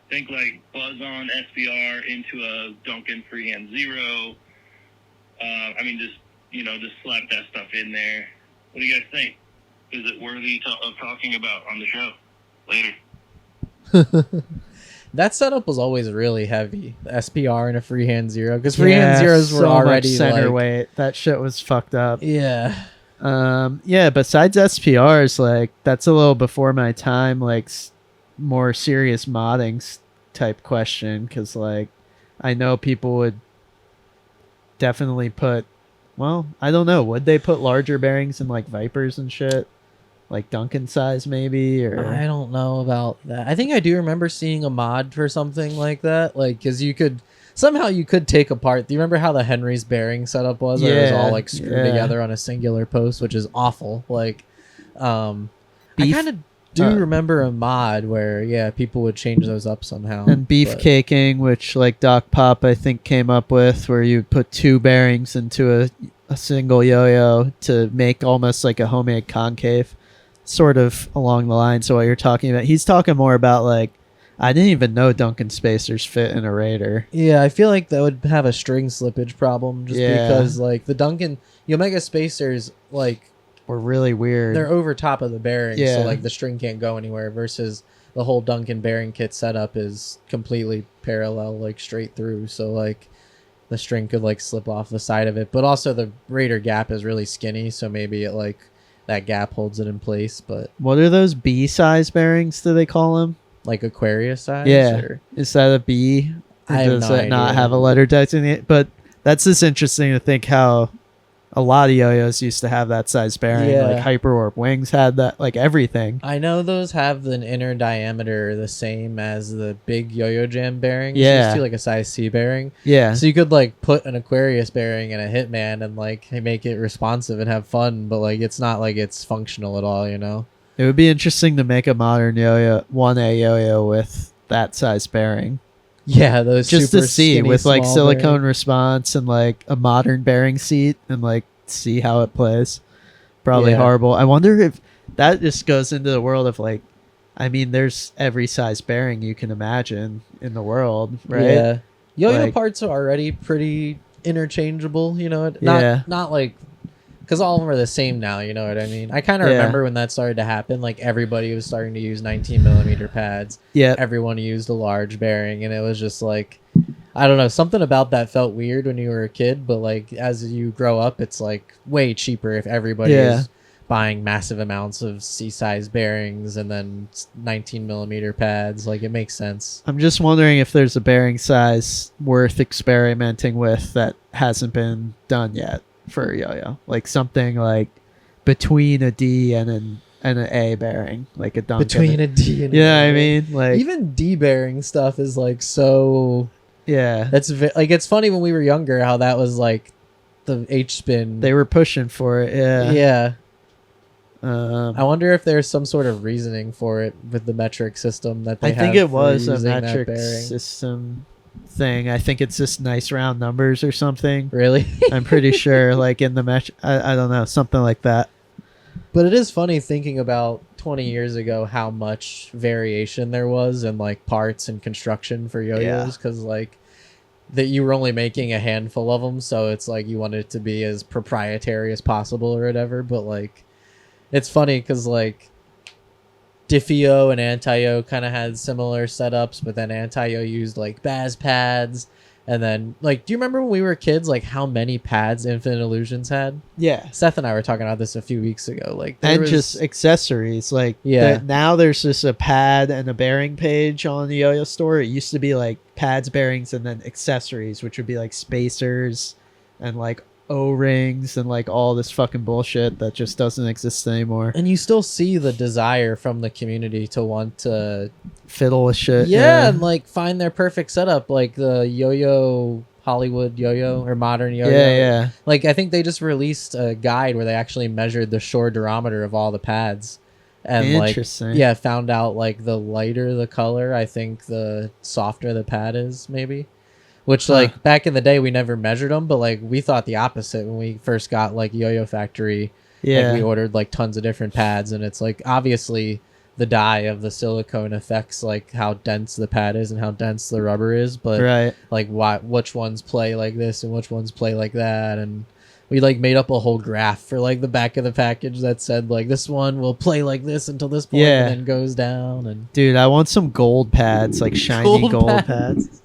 think like Buzz-On SBR into a Duncan Freehand Zero. I mean, just slap that stuff in there. What do you guys think? Is it worthy of talking about on the show? Later. That setup was always really heavy. The SPR and a freehand zero, because freehand zeros were already much center like, weight. That shit was fucked up. Yeah. Yeah. Besides SPRs, like that's a little before my time. Like more serious modding type question, because like I know people would definitely put. Well, I don't know. Would they put larger bearings in like Vipers and shit? Like Duncan size maybe, or I don't know about that. I think I do remember seeing a mod for something like that, like because you could take apart. Do you remember how the Henry's bearing setup was? Where it was all like screwed together on a singular post, which is awful. Like, I kind of do remember a mod where people would change those up somehow. And beefcaking, which like Doc Pop I think came up with, where you put 2 bearings into a single yo-yo to make almost like a homemade concave. Sort of along the lines of what you're talking about. He's talking more about like, I didn't even know Duncan spacers fit in a Raider. Yeah, I feel like that would have a string slippage problem just because like the Duncan Omega spacers like were really weird. They're over top of the bearing, so like the string can't go anywhere versus the whole Duncan bearing kit setup is completely parallel, like straight through, so like the string could like slip off the side of it. But also the Raider gap is really skinny, so maybe it like that gap holds it in place. But what are those B size bearings, do they call them? Like Aquarius size? Yeah. Or? Is that a B? I have does no it idea. not have a letter designated? But that's just interesting to think how a lot of yo-yos used to have that size bearing. Yeah. Like Hyper Warp Wings had that, like everything. I know those have an inner diameter the same as the big Yo-Yo Jam bearings. Yeah. Used to, like a size C bearing. Yeah. So you could like put an Aquarius bearing in a Hitman and like make it responsive and have fun, but like it's not like it's functional at all, you know? It would be interesting to make a modern yo-yo, 1A yo-yo with that size bearing. Yeah, those just super to see skinny, with like small silicone bearing. response and like a modern bearing seat and like see how it plays. Probably Yeah. horrible. I wonder if that just goes into the world of like, I mean, there's every size bearing you can imagine in the world, right? Yeah. Yo-yo Like- parts are already pretty interchangeable, you know? Yeah. Not like... Because all of them are the same now, you know what I mean? I kind of Yeah. remember when that started to happen. Like, everybody was starting to use 19mm pads. Yeah. Everyone used a large bearing, and it was just like... I don't know. Something about that felt weird when you were a kid, but, like, as you grow up, it's, like, way cheaper if everybody is buying massive amounts of C-size bearings and then 19mm pads. Like, it makes sense. I'm just wondering if there's a bearing size worth experimenting with that hasn't been done yet for a yo-yo. Like something like between a D and an A bearing, like a Duncan. Between a D and yeah, an A. I mean, like Even D bearing stuff is, like, so... yeah, That's like, it's funny when we were younger how that was, like, the H-spin. they were pushing for it. Yeah, Yeah. Um, I wonder if there's some sort of reasoning for it with the metric system that they I have think it for was a using that metric bearing. system thing. I think it's just nice round numbers or something. Really? I'm pretty sure, like in the match, I don't know, something like that. But it is funny thinking about 20 years ago how much variation there was in like parts and construction for yo-yos, because like that you were only making a handful of them, so it's like you wanted it to be as proprietary as possible or whatever. But like it's funny because like Diffio and Anti-Yo kind of had similar setups, but then Anti-Yo used like Baz pads. And then, like, do you remember when we were kids, like, how many pads Infinite Illusions had? Yeah. Seth and I were talking about this a few weeks ago. Like, there And was... just accessories. Like, Yeah. now there's just a pad and a bearing page on the yo-yo store. It used to be like pads, bearings, and then accessories, which would be like spacers and like O-rings and like all this fucking bullshit that just doesn't exist anymore. And you still see the desire from the community to want to... Fiddle with shit. Yeah, and, like, find their perfect setup. Like, the yo-yo... Hollywood yo-yo or modern yo-yo. Yeah. Like, I think they just released a guide where they actually measured the shore durometer of all the pads. And Interesting. like, yeah, found out like the lighter the color, I think the softer the pad is, maybe. Which like back in the day we never measured them, but like we thought the opposite when we first got like Yo-Yo Factory. Yeah. Like, we ordered like tons of different pads, and it's like obviously the dye of the silicone affects like how dense the pad is and how dense the rubber is, but Right. like which ones play like this and which ones play like that. And we like made up a whole graph for like the back of the package that said like this one will play like this until this point Yeah. and then goes down. And Dude, I want some gold pads, like shiny Gold gold pads. pads.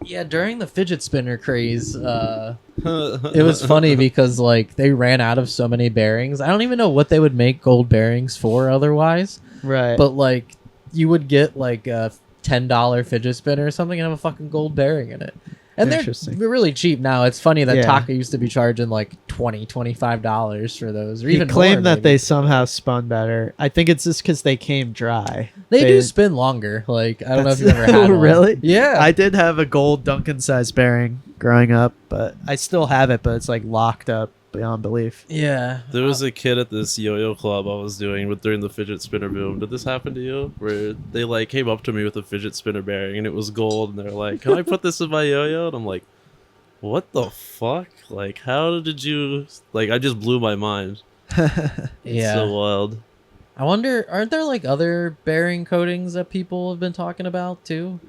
yeah, during the fidget spinner craze, it was funny because like they ran out of so many bearings. I don't even know what they would make gold bearings for otherwise, Right. but like you would get like a $10 fidget spinner or something and have a fucking gold bearing in it. And they're Interesting. really cheap now. It's funny that Yeah. Taka used to be charging like $25 for those, or he even claimed more, that they maybe. somehow spun better. I think it's just because they came dry. They do spin longer. Like, I don't know if you've ever That's- had one. Really? Yeah. I did have a gold Duncan size bearing growing up, but I still have it, but it's like locked up beyond belief. yeah. There was a kid at this yo-yo club I was doing with during the fidget spinner boom. Did this happen to you? Where they like came up to me with a fidget spinner bearing and it was gold, and they're like, "Can I put this in my yo-yo?" And I'm like, "What the fuck? Like, how did you?" Like, I just blew my mind. It's Yeah. so wild. I wonder, aren't there like other bearing coatings that people have been talking about too?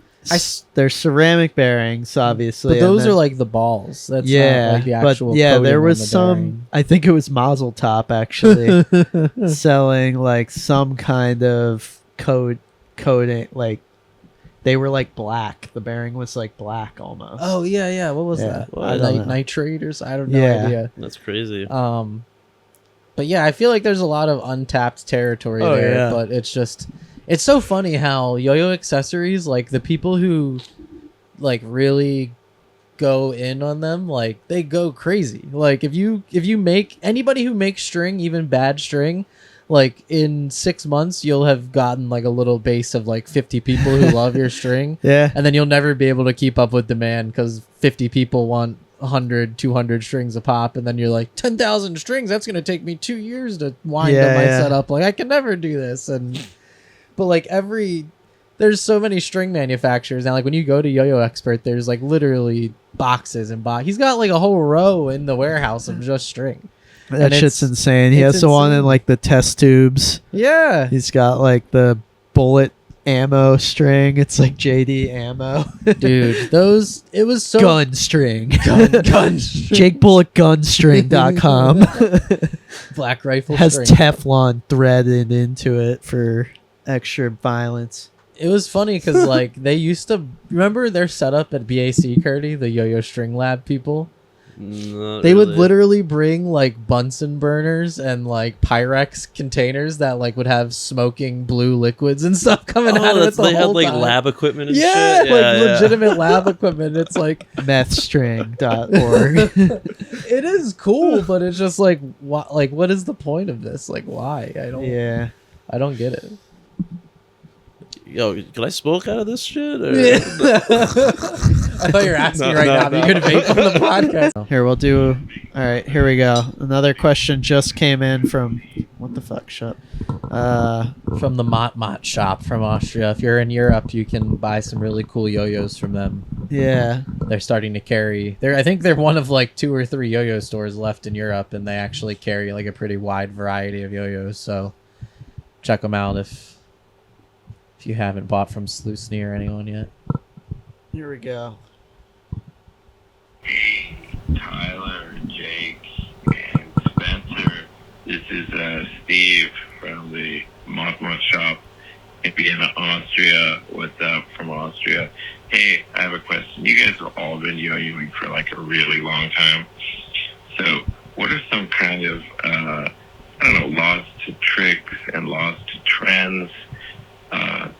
There's ceramic bearings, obviously, but those are like the balls. That's yeah, not like the actual. but yeah, coating there was on the some. bearing. I think it was Mazel Top actually selling like some kind of coating, like they were like black. The bearing was like black almost. Oh yeah. What was that? I don't know. Nitrate or I don't know. Yeah. Idea. That's crazy. But yeah, I feel like there's a lot of untapped territory there. Yeah. But it's so funny how yo-yo accessories, like the people who like really go in on them, like they go crazy. Like if you make anybody who makes string, even bad string, like in 6 months you'll have gotten like a little base of like 50 people who love your string. Yeah. And then you'll never be able to keep up with demand because 50 people want 100, 200 strings a pop, and then you're like 10,000 strings. That's gonna take me 2 years to wind up my setup. Like I can never do this. But like there's so many string manufacturers now. Like when you go to Yo-Yo Expert, there's like literally boxes and He's got like a whole row in the warehouse of just string. That shit's insane. He has the one in like the test tubes. Yeah. He's got like the bullet ammo string. It's like JD ammo. Dude, it was so gun string. gun string. Jake Bullock gunstring.com. Black rifle has string. Teflon threaded into it for extra violence. It was funny because like they used to remember their setup at BAC, Kurti, the Yo-Yo String Lab people. They would literally bring like Bunsen burners and like Pyrex containers that like would have smoking blue liquids and stuff coming out of it. They had like time. lab equipment and yeah, shit. like legitimate lab equipment. It's like methstring.org. It is cool, but it's just like what is the point of this? Like why? I don't get it. Yo, can I smoke out of this shit? Or? Yeah. I thought you were asking now. But you could vape on the podcast. Here, we'll do. All right, here we go. Another question just came in from. What the fuck? Shut. From the Mott shop from Austria. If you're in Europe, you can buy some really cool yo-yos from them. Yeah. They're starting to carry. I think they're one of like 2 or 3 yo-yo stores left in Europe, and they actually carry like a pretty wide variety of yo-yos. So check them out if you haven't bought from Sluicny or anyone yet. Here we go. Tyler, Jake, and Spencer. This is Steve from the Mothmouth shop in Vienna, Austria. What's up from Austria? Hey, I have a question. You guys have all been yo-yoing for like a really long time. So what are some kind of, lost to tricks and lost to trends,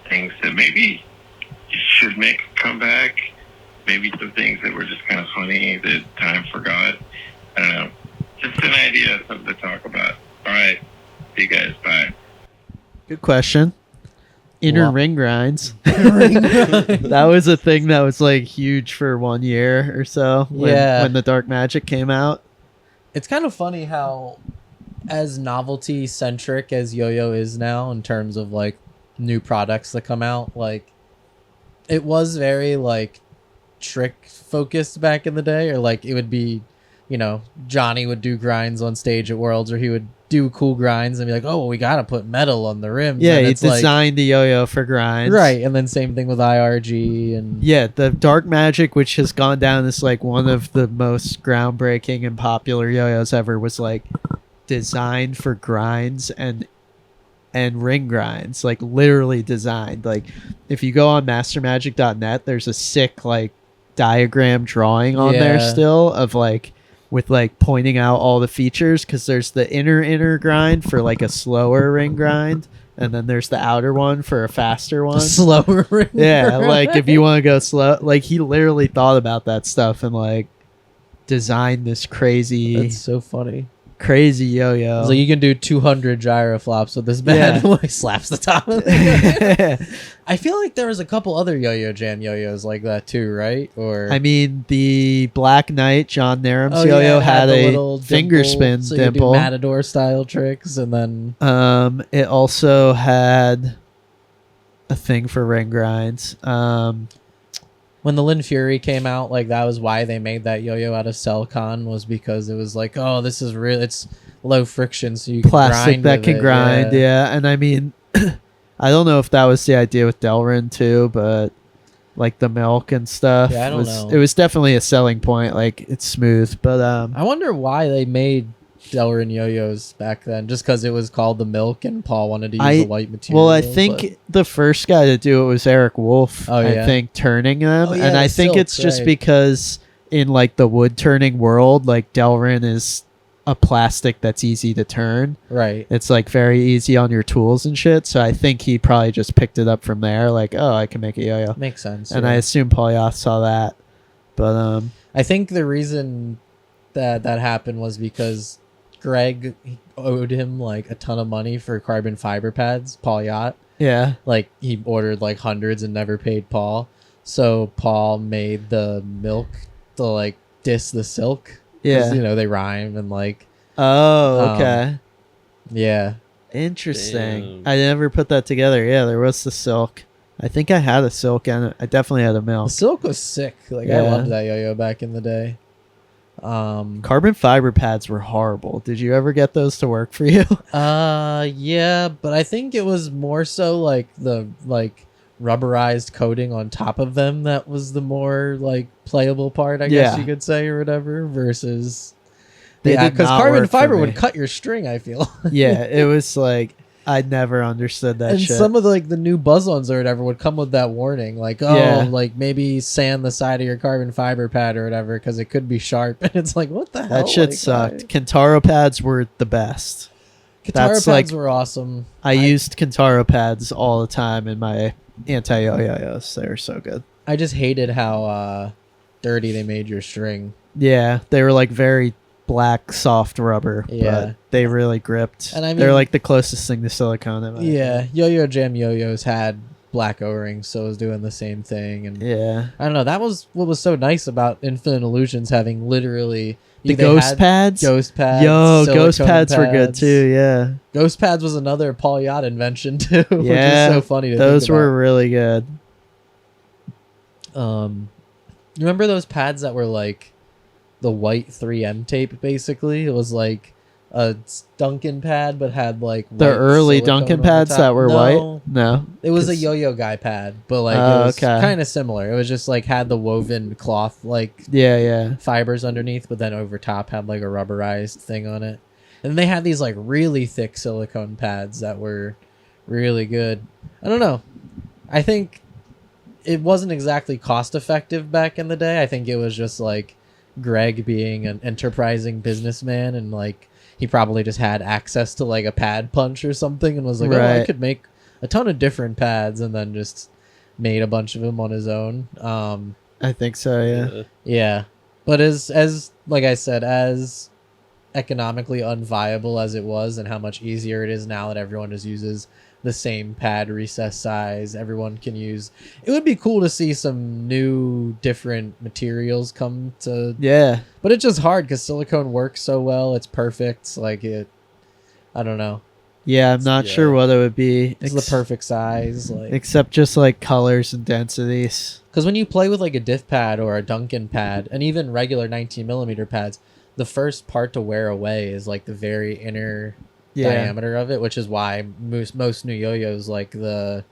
things that maybe should make a comeback? Maybe some things that were just kind of funny that time forgot. I don't know. Just an idea, something to talk about. All right. See you guys. Bye. Good question. Inner ring grinds. That was a thing that was like huge for 1 year or so when the Dark Magic came out. It's kind of funny how as novelty centric as yo-yo is now in terms of like new products that come out, like it was very like trick focused back in the day, or like it would be, Johnny would do grinds on stage at Worlds, or he would do cool grinds and be like, oh, well, we gotta put metal on the rims. Yeah, and he it's designed the yo-yo for grinds. Right, and then same thing with IRG and yeah, the Dark Magic, which has gone down as like one of the most groundbreaking and popular yo-yos ever, was like designed for grinds and ring grinds, like literally designed. Like if you go on mastermagic.net, there's a sick like diagram drawing on there still of like with like pointing out all the features, because there's the inner grind for like a slower ring grind, and then there's the outer one for a faster one. Slower ring grind. Like if you want to go slow, like he literally thought about that stuff and like designed this crazy. That's so funny. Crazy yo-yo. So you can do 200 gyro flops with this bad. Yeah. Slaps the top of it. I feel like there was a couple other Yo-Yo Jam yo-yos like that too, right? Or I mean, the Black Knight John Narum's yo-yo had a finger spin so dimple, you do Matador style tricks, and then it also had a thing for ring grinds. When the Lin Fury came out, like that was why they made that yo-yo out of Cellcon, was because it was like, oh, this is real. It's low friction, so you can plastic grind that with can it, grind. Yeah. And I mean, I don't know if that was the idea with Delrin too, but like the milk and stuff. Yeah, I don't know. It was definitely a selling point. Like it's smooth, but I wonder why they made Delrin yo-yos back then, just because it was called the milk and Paul wanted to use the white material. Well, I think the first guy to do it was Eric Wolf. Oh, yeah. I think turning them, Oh, yeah, and I the think it's silk, just right. because in like the wood turning world, like Delrin is a plastic that's easy to turn. Right. It's like very easy on your tools and shit. So I think he probably just picked it up from there. Like, oh, I can make a yo-yo. Makes sense. And yeah. I assume Paul Yoth saw that, but I think the reason that happened was because Greg owed him like a ton of money for carbon fiber pads, Paul Yacht. yeah, Like he ordered like hundreds and never paid Paul. So Paul made the milk to like diss the silk. 'Cause, yeah. you know, they rhyme and like, Oh, okay. yeah. Interesting. Damn. I never put that together. Yeah, there was the silk. I think I had a silk and I definitely had a The milk. silk was sick. Like I Yeah. loved that yo-yo back in the day. Carbon fiber pads were horrible. Did you ever get those to work for you? Yeah, but I think it was more so like the like rubberized coating on top of them that was the more like playable part, I guess Yeah. you could say, or whatever, versus They did because not carbon work for fiber me. would cut your string, I feel. Yeah, it was like I never understood that And shit. some of the, like the new buzz-ons or whatever would come with that warning, like, oh, Yeah. like maybe sand the side of your carbon fiber pad or whatever because it could be sharp. And it's like, what the hell? that shit Like, sucked. Kentaro pads were the best. Guitar That's pads like- were awesome. I used Kentaro pads all the time in my anti-yo-yos. They were so good. I just hated how dirty they made your string. Yeah, they were like very black, soft rubber. Yeah. But they really gripped. And I they're mean- like the closest thing to silicone. in my Yeah, opinion. Yo-Yo Jam Yo-Yos had black O-rings, so it was doing the same thing. And Yeah. I don't know, that was what was so nice about Infinite Illusions having literally The they ghost had pads? Ghost pads. Yo, ghost silicone pads were good pads. too. Yeah. Ghost pads was another Paul Yacht invention too, which Yeah. is so funny to Those think were really good. about. You remember those pads that were like the white 3M tape? Basically, it was like a Duncan pad, but had like The white early silicone Duncan on the pads top. that were No, white? No. It was a 'Cause- Yo-Yo Guy pad, but like Oh, it was okay. kind of similar. It was just like had the woven cloth like Yeah, yeah. fibers underneath, but then over top had like a rubberized thing on it. And they had these like really thick silicone pads that were really good. I don't know. I think it wasn't exactly cost effective back in the day. I think it was just like Greg being an enterprising businessman and like he probably just had access to like a pad punch or something and was like, oh, I Right. could make a ton of different pads, and then just made a bunch of them on his own. I think so, yeah. Yeah, but as like I said, as economically unviable as it was, and how much easier it is now that everyone just uses the same pad recess size, everyone can use. It would be cool to see some new, different materials come to. Yeah. But it's just hard because silicone works so well. It's perfect. Like it. I don't know. Yeah, I'm not Yeah. sure what it would be. It's the perfect size. Like Except just like colors and densities. because when you play with like a diff pad or a Duncan pad, and even regular 19mm pads, the first part to wear away is like the very inner diameter of it, which is why most new yo-yos, like the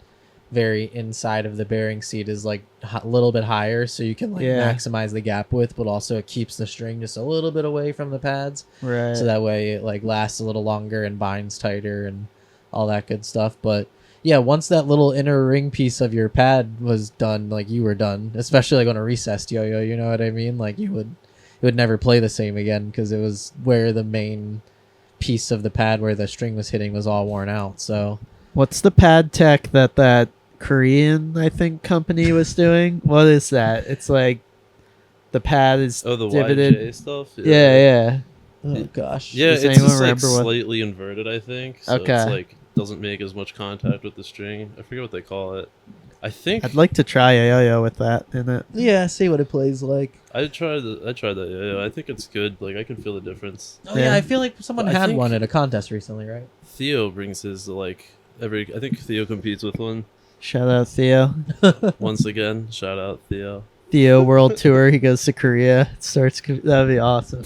very inside of the bearing seat is like a little bit higher, so you can like Yeah. maximize the gap width, but also it keeps the string just a little bit away from the pads, Right. so that way it like lasts a little longer and binds tighter and all that good stuff. But yeah, once that little inner ring piece of your pad was done, like you were done, especially like on a recessed yo-yo, you know what I mean? Like it would never play the same again because it was where the main piece of the pad where the string was hitting was all worn out. So What's the pad tech that Korean, I think, company was doing? What is that? It's like the pad is Oh, the divoted. YJ stuff? Yeah, oh gosh. Yeah, Does it's anyone just like remember what- slightly inverted, I think. So Okay. it's like doesn't make as much contact with the string. I forget what they call it. I think I'd like to try a yo-yo with that in it. Yeah, see what it plays like. I tried that. Yeah, I think it's good. Like I can feel the difference. Oh yeah, Yeah. I feel like someone But I had think- one at a contest recently, right? Theo brings his like every. I think Theo competes with one. Shout out Theo. Once again, shout out Theo. Theo World Tour. He goes to Korea. It starts. That'd be awesome.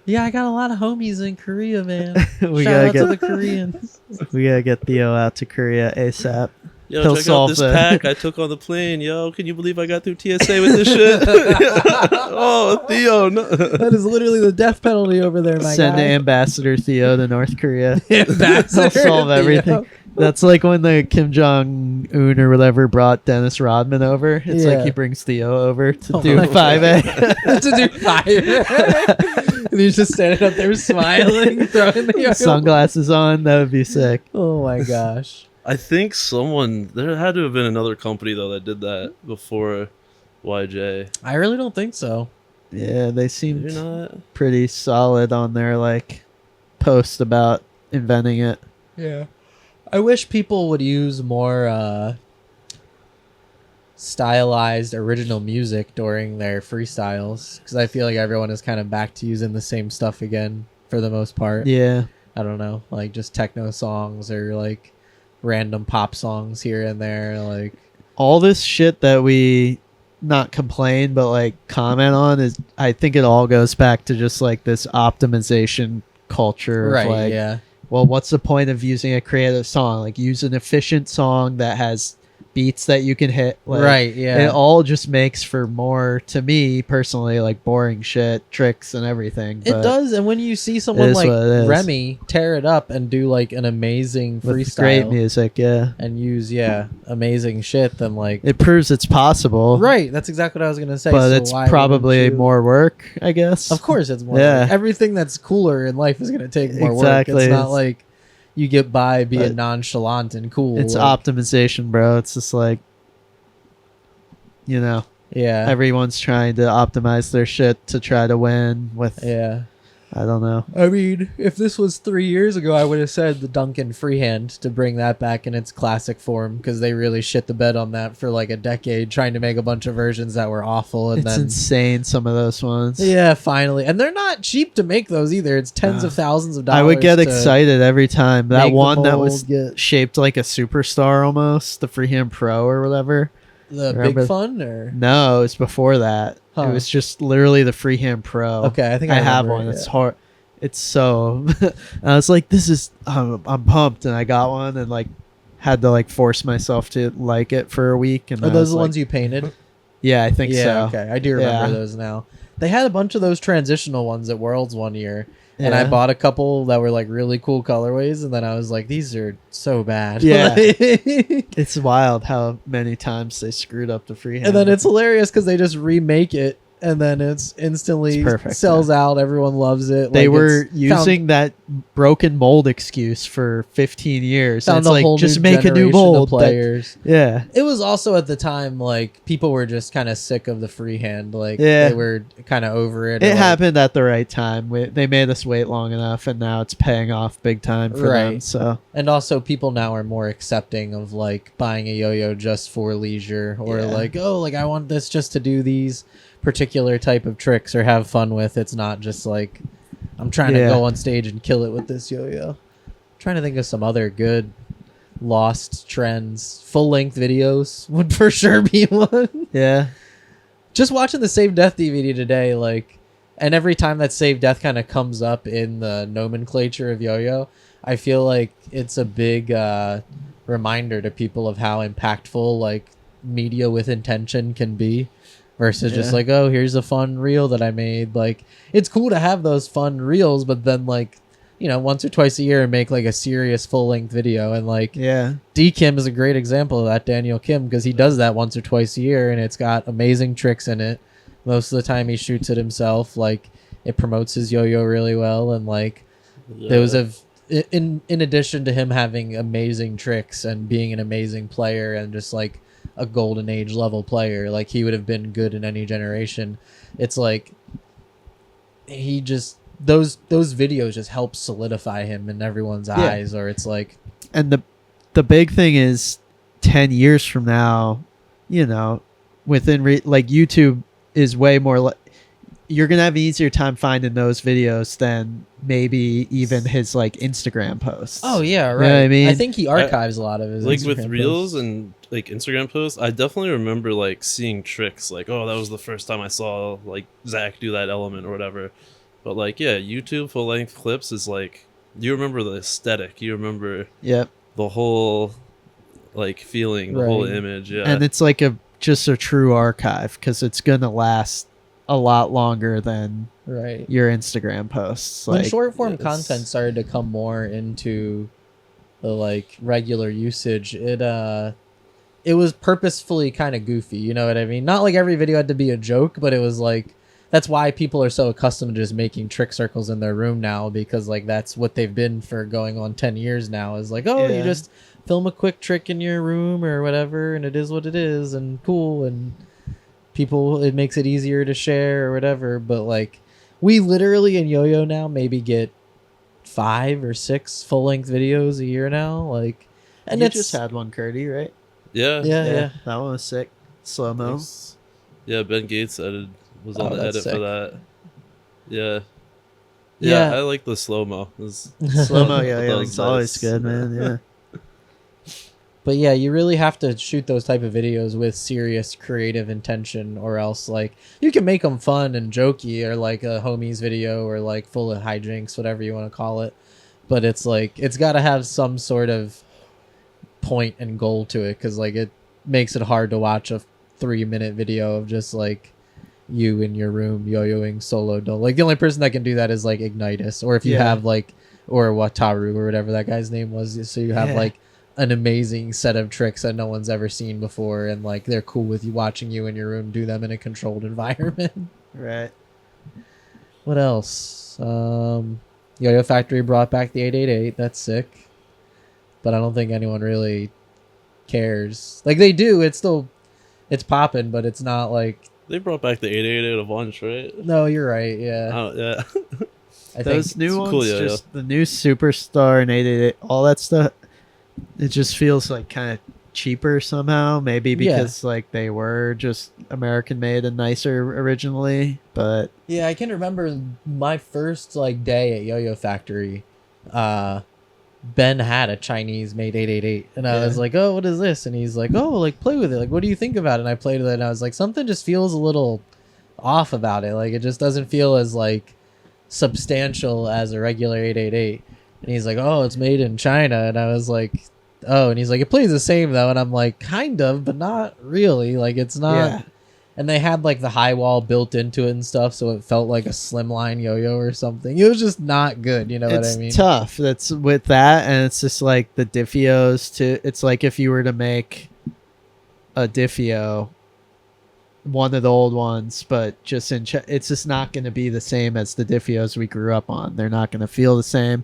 Yeah, I got a lot of homies in Korea, man. We Shout gotta out to the Koreans. We gotta get Theo out to Korea ASAP. Yo, He'll check out solve this the- pack I took on the plane. Yo, can you believe I got through TSA with this shit? Oh, Theo, no. That is literally the death penalty over there, my Send guy. Ambassador Theo to North Korea. Ambassador He'll solve Theo. everything. That's like when the Kim Jong Un or whatever brought Dennis Rodman over. It's Yeah. like he brings Theo over to Oh do my 5A. To do fire. And he's just standing up there smiling, throwing the yo-yo. Sunglasses on. That would be sick. Oh my gosh. I think there had to have been another company, though, that did that before YJ. I really don't think so. Yeah, they seemed You're not? pretty solid on their like post about inventing it. Yeah. I wish people would use more stylized original music during their freestyles, because I feel like everyone is kind of back to using the same stuff again for the most part. Yeah. I don't know, like just techno songs or like random pop songs here and there. Like All this shit that we not complain but like comment on is, I think it all goes back to just like this optimization culture of right, like, yeah, well, what's the point of using a creative song? Like, use an efficient song that has beats that you can hit. Like, right, yeah. It all just makes for more, to me personally, like boring shit, tricks and everything. It but does, and when you see someone is like what it is. Remy tear it up and do like an amazing with freestyle great music, yeah. and use amazing shit, then like It proves it's possible. right, that's exactly what I was gonna say. But so it's why probably wouldn't you- more work, I guess. Of course, it's more. Yeah. Work. Everything that's cooler in life is gonna take more Exactly. work. It's not It's- like you get by being But nonchalant and cool. It's like, optimization, bro. It's just like, you know, yeah, everyone's trying to optimize their shit to try to win with, yeah. I don't know. I mean, if this was 3 years ago, I would have said the Duncan freehand to bring that back in its classic form, because they really shit the bed on that for like a decade, trying to make a bunch of versions that were awful. And It's then, insane, some of those ones. yeah, finally, and they're not cheap to make those either. It's tens of thousands of dollars. I would get to excited every time. That make the one that mold, was get shaped like a superstar almost, the Freehand Pro or whatever. the Remember- big fun, or No, it was before that. Huh. It was just literally the Freehand Pro. okay, I think I have remember, one. It's yeah. hard. It's so. I was like, this is. I'm pumped, and I got one, and like, had to like force myself to like it for a week. And Are I those was the like, ones you painted? Yeah, I think Yeah, so. okay. I do remember Yeah. those now. They had a bunch of those transitional ones at Worlds one year, and I Yeah. bought a couple that were like really cool colorways, and then I was like, these are so bad. Yeah. And It's wild how many times they screwed up the freehand. then it's hilarious because they just remake it, and then it's instantly It's perfect, sells out. Everyone loves it. They Like, were it's using that broken mold excuse for 15 years. And found it's a like, whole just new make a new generation of mold. that- players. yeah. It was also at the time like people were just kind of sick of the freehand. Like Yeah. they were kind of over it. or, It like, happened at the right time. They made us wait long enough, and now it's paying off big time for them. Right. So And also, people now are more accepting of like buying a yo-yo just for leisure, or Yeah. like, oh, like I want this just to do these particular type of tricks or have fun with. It's not just like I'm trying Yeah. to go on stage and kill it with this yo-yo. Trying to think of some other good lost trends. Full-length videos would for sure be one. yeah, Just watching the Save Death DVD today, like, and every time that Save Death kind of comes up in the nomenclature of yo-yo, I feel like it's a big reminder to people of how impactful like media with intention can be, versus just Yeah. like, oh, here's a fun reel that I made. Like, it's cool to have those fun reels, but then like, you know, once or twice a year make like a serious full-length video. And like yeah, D Kim is a great example of that, Daniel Kim, because he does that once or twice a year, and it's got amazing tricks in it. Most of the time he shoots it himself. Like, it promotes his yo-yo really well, and like those have, in addition to him having amazing tricks and being an amazing player and just like a golden age level player, like he would have been good in any generation. It's like he just those videos just help solidify him in everyone's eyes, or it's like, and the big thing is 10 years from now, you know, within like YouTube is way more you're gonna have an easier time finding those videos than maybe even his like Instagram posts. oh yeah, know right. what I mean? I think he archives a lot of his Like Instagram with posts. reels and like Instagram posts, I definitely remember like seeing tricks like, oh, that was the first time I saw like Zach do that element or whatever. But like, yeah, YouTube full length clips is like, you remember the aesthetic, you remember Yep. the whole like feeling, the whole image. Yeah, and it's like just a true archive because it's gonna last a lot longer than your Instagram posts. When short form content started to come more into the like regular usage, it was purposefully kind of goofy, you know what I mean? Not like every video had to be a joke, but it was like, that's why people are so accustomed to just making trick circles in their room now, because like that's what they've been for going on 10 years now, is like, oh, you just film a quick trick in your room or whatever, and it is what it is, and cool, and people, it makes it easier to share or whatever. But like, we literally in Yo-Yo now maybe get 5 or 6 full-length videos a year now, like, and you just had one, Kurti, right? Yeah. That one was sick. Slow mo. Yeah, Ben Gates was on the edit for that. Yeah, I like the slow mo. Slow mo, it's always good, man. Yeah. But yeah, you really have to shoot those type of videos with serious creative intention, or else like you can make them fun and jokey, or like a homies video, or like full of hijinks, whatever you want to call it. But it's like, it's got to have some sort of point and goal to it, because like it makes it hard to watch a 3-minute video of just like you in your room yo-yoing solo dole. Like the only person that can do that is like Ignitus, or if you have like, or Wataru or whatever that guy's name was, so you have like an amazing set of tricks that no one's ever seen before, and like they're cool with you watching you in your room do them in a controlled environment. Right. What else? Yo-Yo Factory brought back the 888. That's sick. But I don't think anyone really cares. Like they do, it's popping, but it's not like, they brought back the 888 a bunch, right? No, you're right. Yeah. Yeah. I those new ones, cool, just the new Superstar and 888, all that stuff. It just feels like kind of cheaper somehow. Maybe because like they were just American made and nicer originally. But yeah, I can remember my first like day at Yo-Yo Factory. Ben had a Chinese made 888, and I was like, oh, what is this? And he's like, oh, like play with it, like what do you think about it? And I played with it, and I was like, something just feels a little off about it, like it just doesn't feel as like substantial as a regular 888. And he's like, oh, it's made in China. And I was like, oh, and he's like, it plays the same though. And I'm like, kind of, but not really, like it's not. And they had like the high wall built into it and stuff, so it felt like a slimline yo-yo or something. It was just not good, you know what I mean? It's tough. That's with that, and it's just like the Diffios too. It's like if you were to make a Diffio, one of the old ones, but just it's just not going to be the same as the Diffios we grew up on. They're not going to feel the same.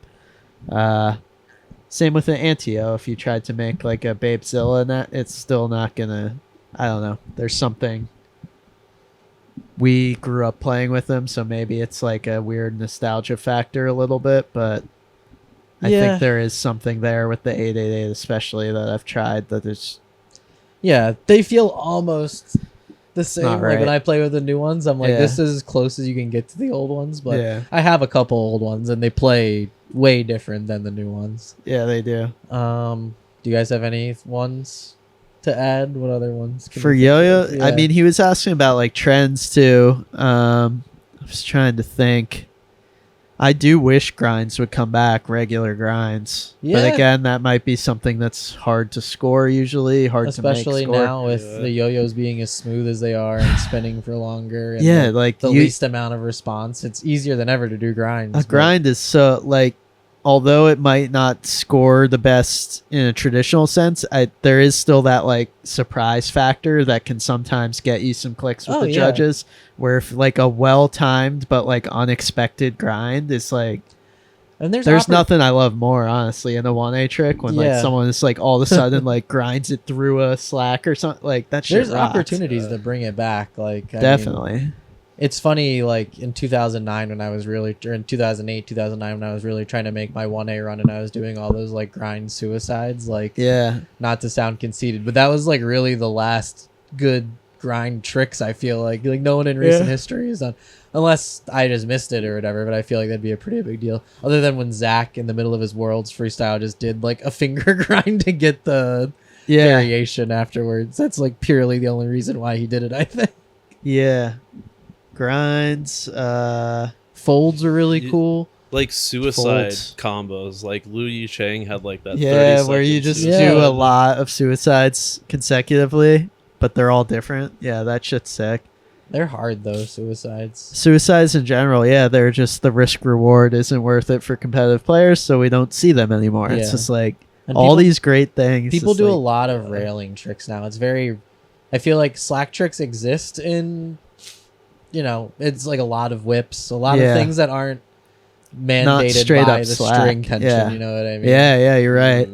Same with the Antio. If you tried to make like a Babezilla and that, it's still not going to, I don't know. There's something. We grew up playing with them, so maybe it's like a weird nostalgia factor a little bit, but I think there is something there with the 888 especially that I've tried that is... Yeah, they feel almost the same. Like right. when I play with the new ones, I'm like, this is as close as you can get to the old ones, but I have a couple old ones, and they play way different than the new ones. Yeah, they do. Do you guys have any ones to add? What other ones for Yo-Yo? I mean, he was asking about like trends too. I was trying to think. I do wish grinds would come back, regular grinds. But again, that might be something that's hard to score usually, especially to make score. now with the yo-yos being as smooth as they are and spinning for longer. And like the least amount of response. It's easier than ever to do grinds. A grind is so like, although it might not score the best in a traditional sense, there is still that like surprise factor that can sometimes get you some clicks with the judges, where if like a well-timed but like unexpected grind is like, and there's nothing I love more honestly in a 1A trick when like someone is like all of a sudden like grinds it through a slack or something like that. There's opportunities to bring it back. Like definitely. I mean, it's funny, like in 2009 when I was really, or in 2008, 2009 when I was really trying to make my 1A run and I was doing all those like grind suicides, like not to sound conceited, but that was like really the last good grind tricks. I feel like no one in recent history has done, unless I just missed it or whatever, but I feel like that'd be a pretty big deal. Other than when Zach in the middle of his Worlds freestyle just did like a finger grind to get the variation afterwards. That's like purely the only reason why he did it, I think. Grinds. Folds are really cool. Like suicide Folds. combos. Like Liu Yi Chang had like that. Yeah, 30 where you second just suicide. do a lot of suicides consecutively, but they're all different. Yeah, that shit's sick. They're hard though, suicides. Suicides in general, yeah, they're just the risk reward isn't worth it for competitive players, so we don't see them anymore. It's Yeah. just like And all these great things. People it's do like, a lot of railing tricks now. It's very, I feel like slack tricks exist in, it's like a lot of whips, a lot of things that aren't mandated straight by up the slack. string tension. Yeah. You know what I mean? Yeah, you're right.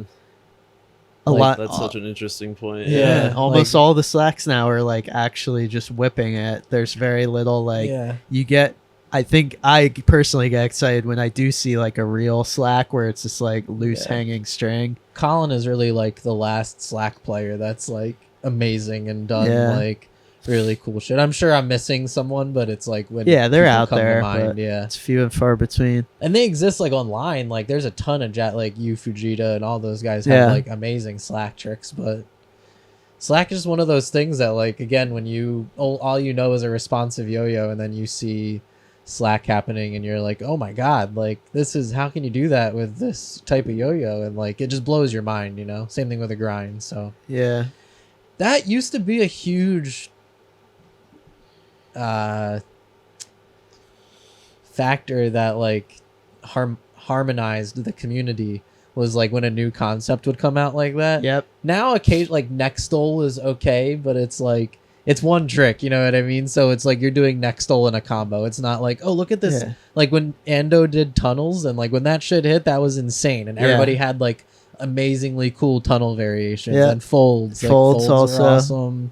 A Like, lot. That's such an interesting point. Yeah, Yeah, almost like- all the slacks now are like actually just whipping it. There's very little like you get. I think I personally get excited when I do see like a real slack where it's just like loose hanging string. Colin is really like the last slack player that's like amazing and done like really cool shit. I'm sure I'm missing someone, but it's like when Yeah, they're people out come to there. mind, But yeah. it's few and far between. And they exist like online. Like there's a ton of like Yu Fujita and all those guys Yeah. have like amazing slack tricks, but slack is just one of those things that like again when you all you know is a responsive yo-yo and then you see slack happening and you're like, oh my god, like this is how can you do that with this type of yo-yo, and like it just blows your mind, Same thing with a grind. So Yeah. that used to be a huge factor that like harmonized the community, was like when a new concept would come out like that. Yep. Now occasion like Nextol is okay, but it's like it's one trick, you know what I mean? So it's like you're doing Nextol in a combo. It's not like, oh, look at this. Yeah. Like when Ando did tunnels and like when that shit hit, that was insane. And everybody had like amazingly cool tunnel variations and folds. Like, Folds folds also. are awesome.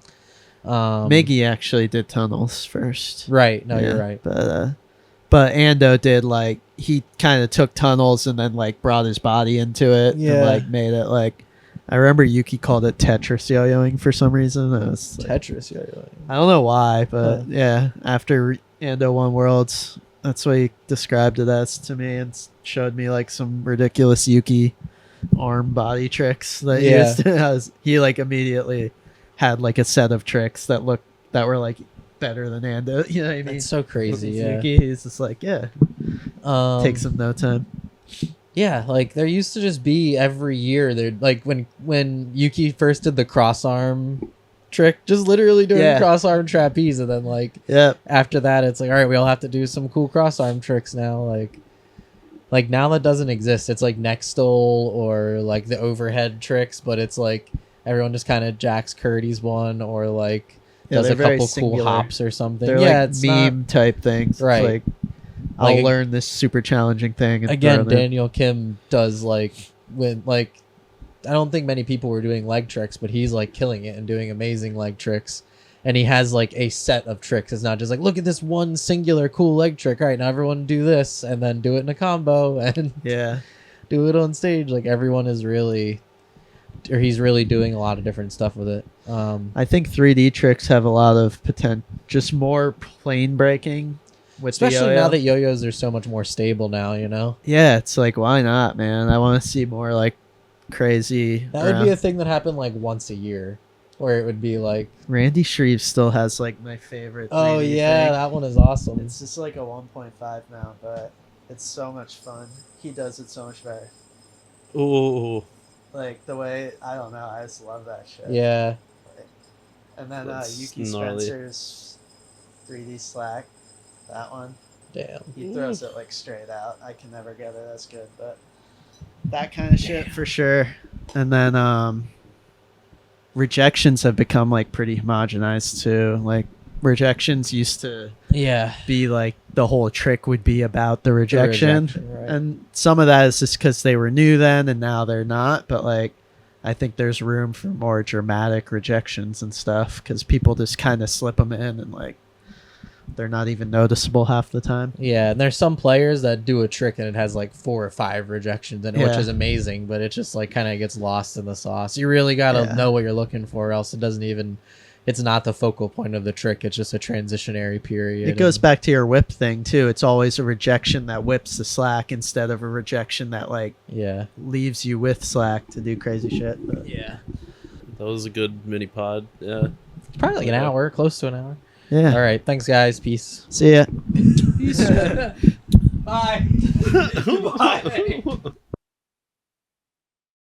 Miggy actually did tunnels first. Right. No, you're right. But Ando did like he kind of took tunnels and then like brought his body into it and like made it like. I remember Yuki called it Tetris yo-yoing for some reason. I was like, Tetris yo-yoing. I don't know why, but yeah, after Ando won Worlds, that's what he described it as to me and showed me like some ridiculous Yuki arm body tricks that he used to, he like immediately had like a set of tricks that were like better than Ando. You know what I mean? It's so crazy. Yuki, he's just like, takes him no time. Yeah, like there used to just be every year there, like when Yuki first did the cross arm trick, just literally doing cross arm trapeze, and then like after that it's like, all right, we all have to do some cool cross arm tricks now. Like now that doesn't exist. It's like Nextol or like the overhead tricks, but it's like everyone just kind of jacks Kurti's one or like does a couple cool hops or something. They're like it's meme type things. Right. It's like I'll learn this super challenging thing. And again, Daniel Kim does like when like I don't think many people were doing leg tricks, but he's like killing it and doing amazing leg tricks. And he has like a set of tricks. It's not just like, look at this one singular cool leg trick. All right, now everyone do this and then do it in a combo and do it on stage. Like everyone is really, or he's really doing a lot of different stuff with it. I think 3D tricks have a lot of potential, just more plane breaking. Especially now that yo-yos are so much more stable now, Yeah, it's like, why not, man? I want to see more like crazy. That would be a thing that happened like once a year, where it would be like Randy Shreve still has like my favorite. Oh 3D yeah, thing. that one is awesome. It's just like a 1.5 now, but it's so much fun. He does it so much better. Ooh. Like the way, I don't know, I just love that shit. Yeah. And then That's Yuki gnarly. Spencer's 3D slack. That one. Damn. He throws it like straight out. I can never get it as good, but that kind of shit for sure. And then rejections have become like pretty homogenized too. Like rejections used to be like the whole trick would be about the rejection. Right. And some of that is just because they were new then and now they're not. But like I think there's room for more dramatic rejections and stuff because people just kind of slip them in and like they're not even noticeable half the time. Yeah, and there's some players that do a trick and it has like 4 or 5 rejections in it, which is amazing, but it just like kind of gets lost in the sauce. You really gotta know what you're looking for, or else it doesn't even. It's not the focal point of the trick. It's just a transitionary period. It goes back to your whip thing too. It's always a rejection that whips the slack instead of a rejection that like leaves you with slack to do crazy shit. But. Yeah, that was a good mini pod. Yeah, it's probably like an hour, close to an hour. Yeah. All right. Thanks, guys. Peace. See ya. Peace. Bye. Bye.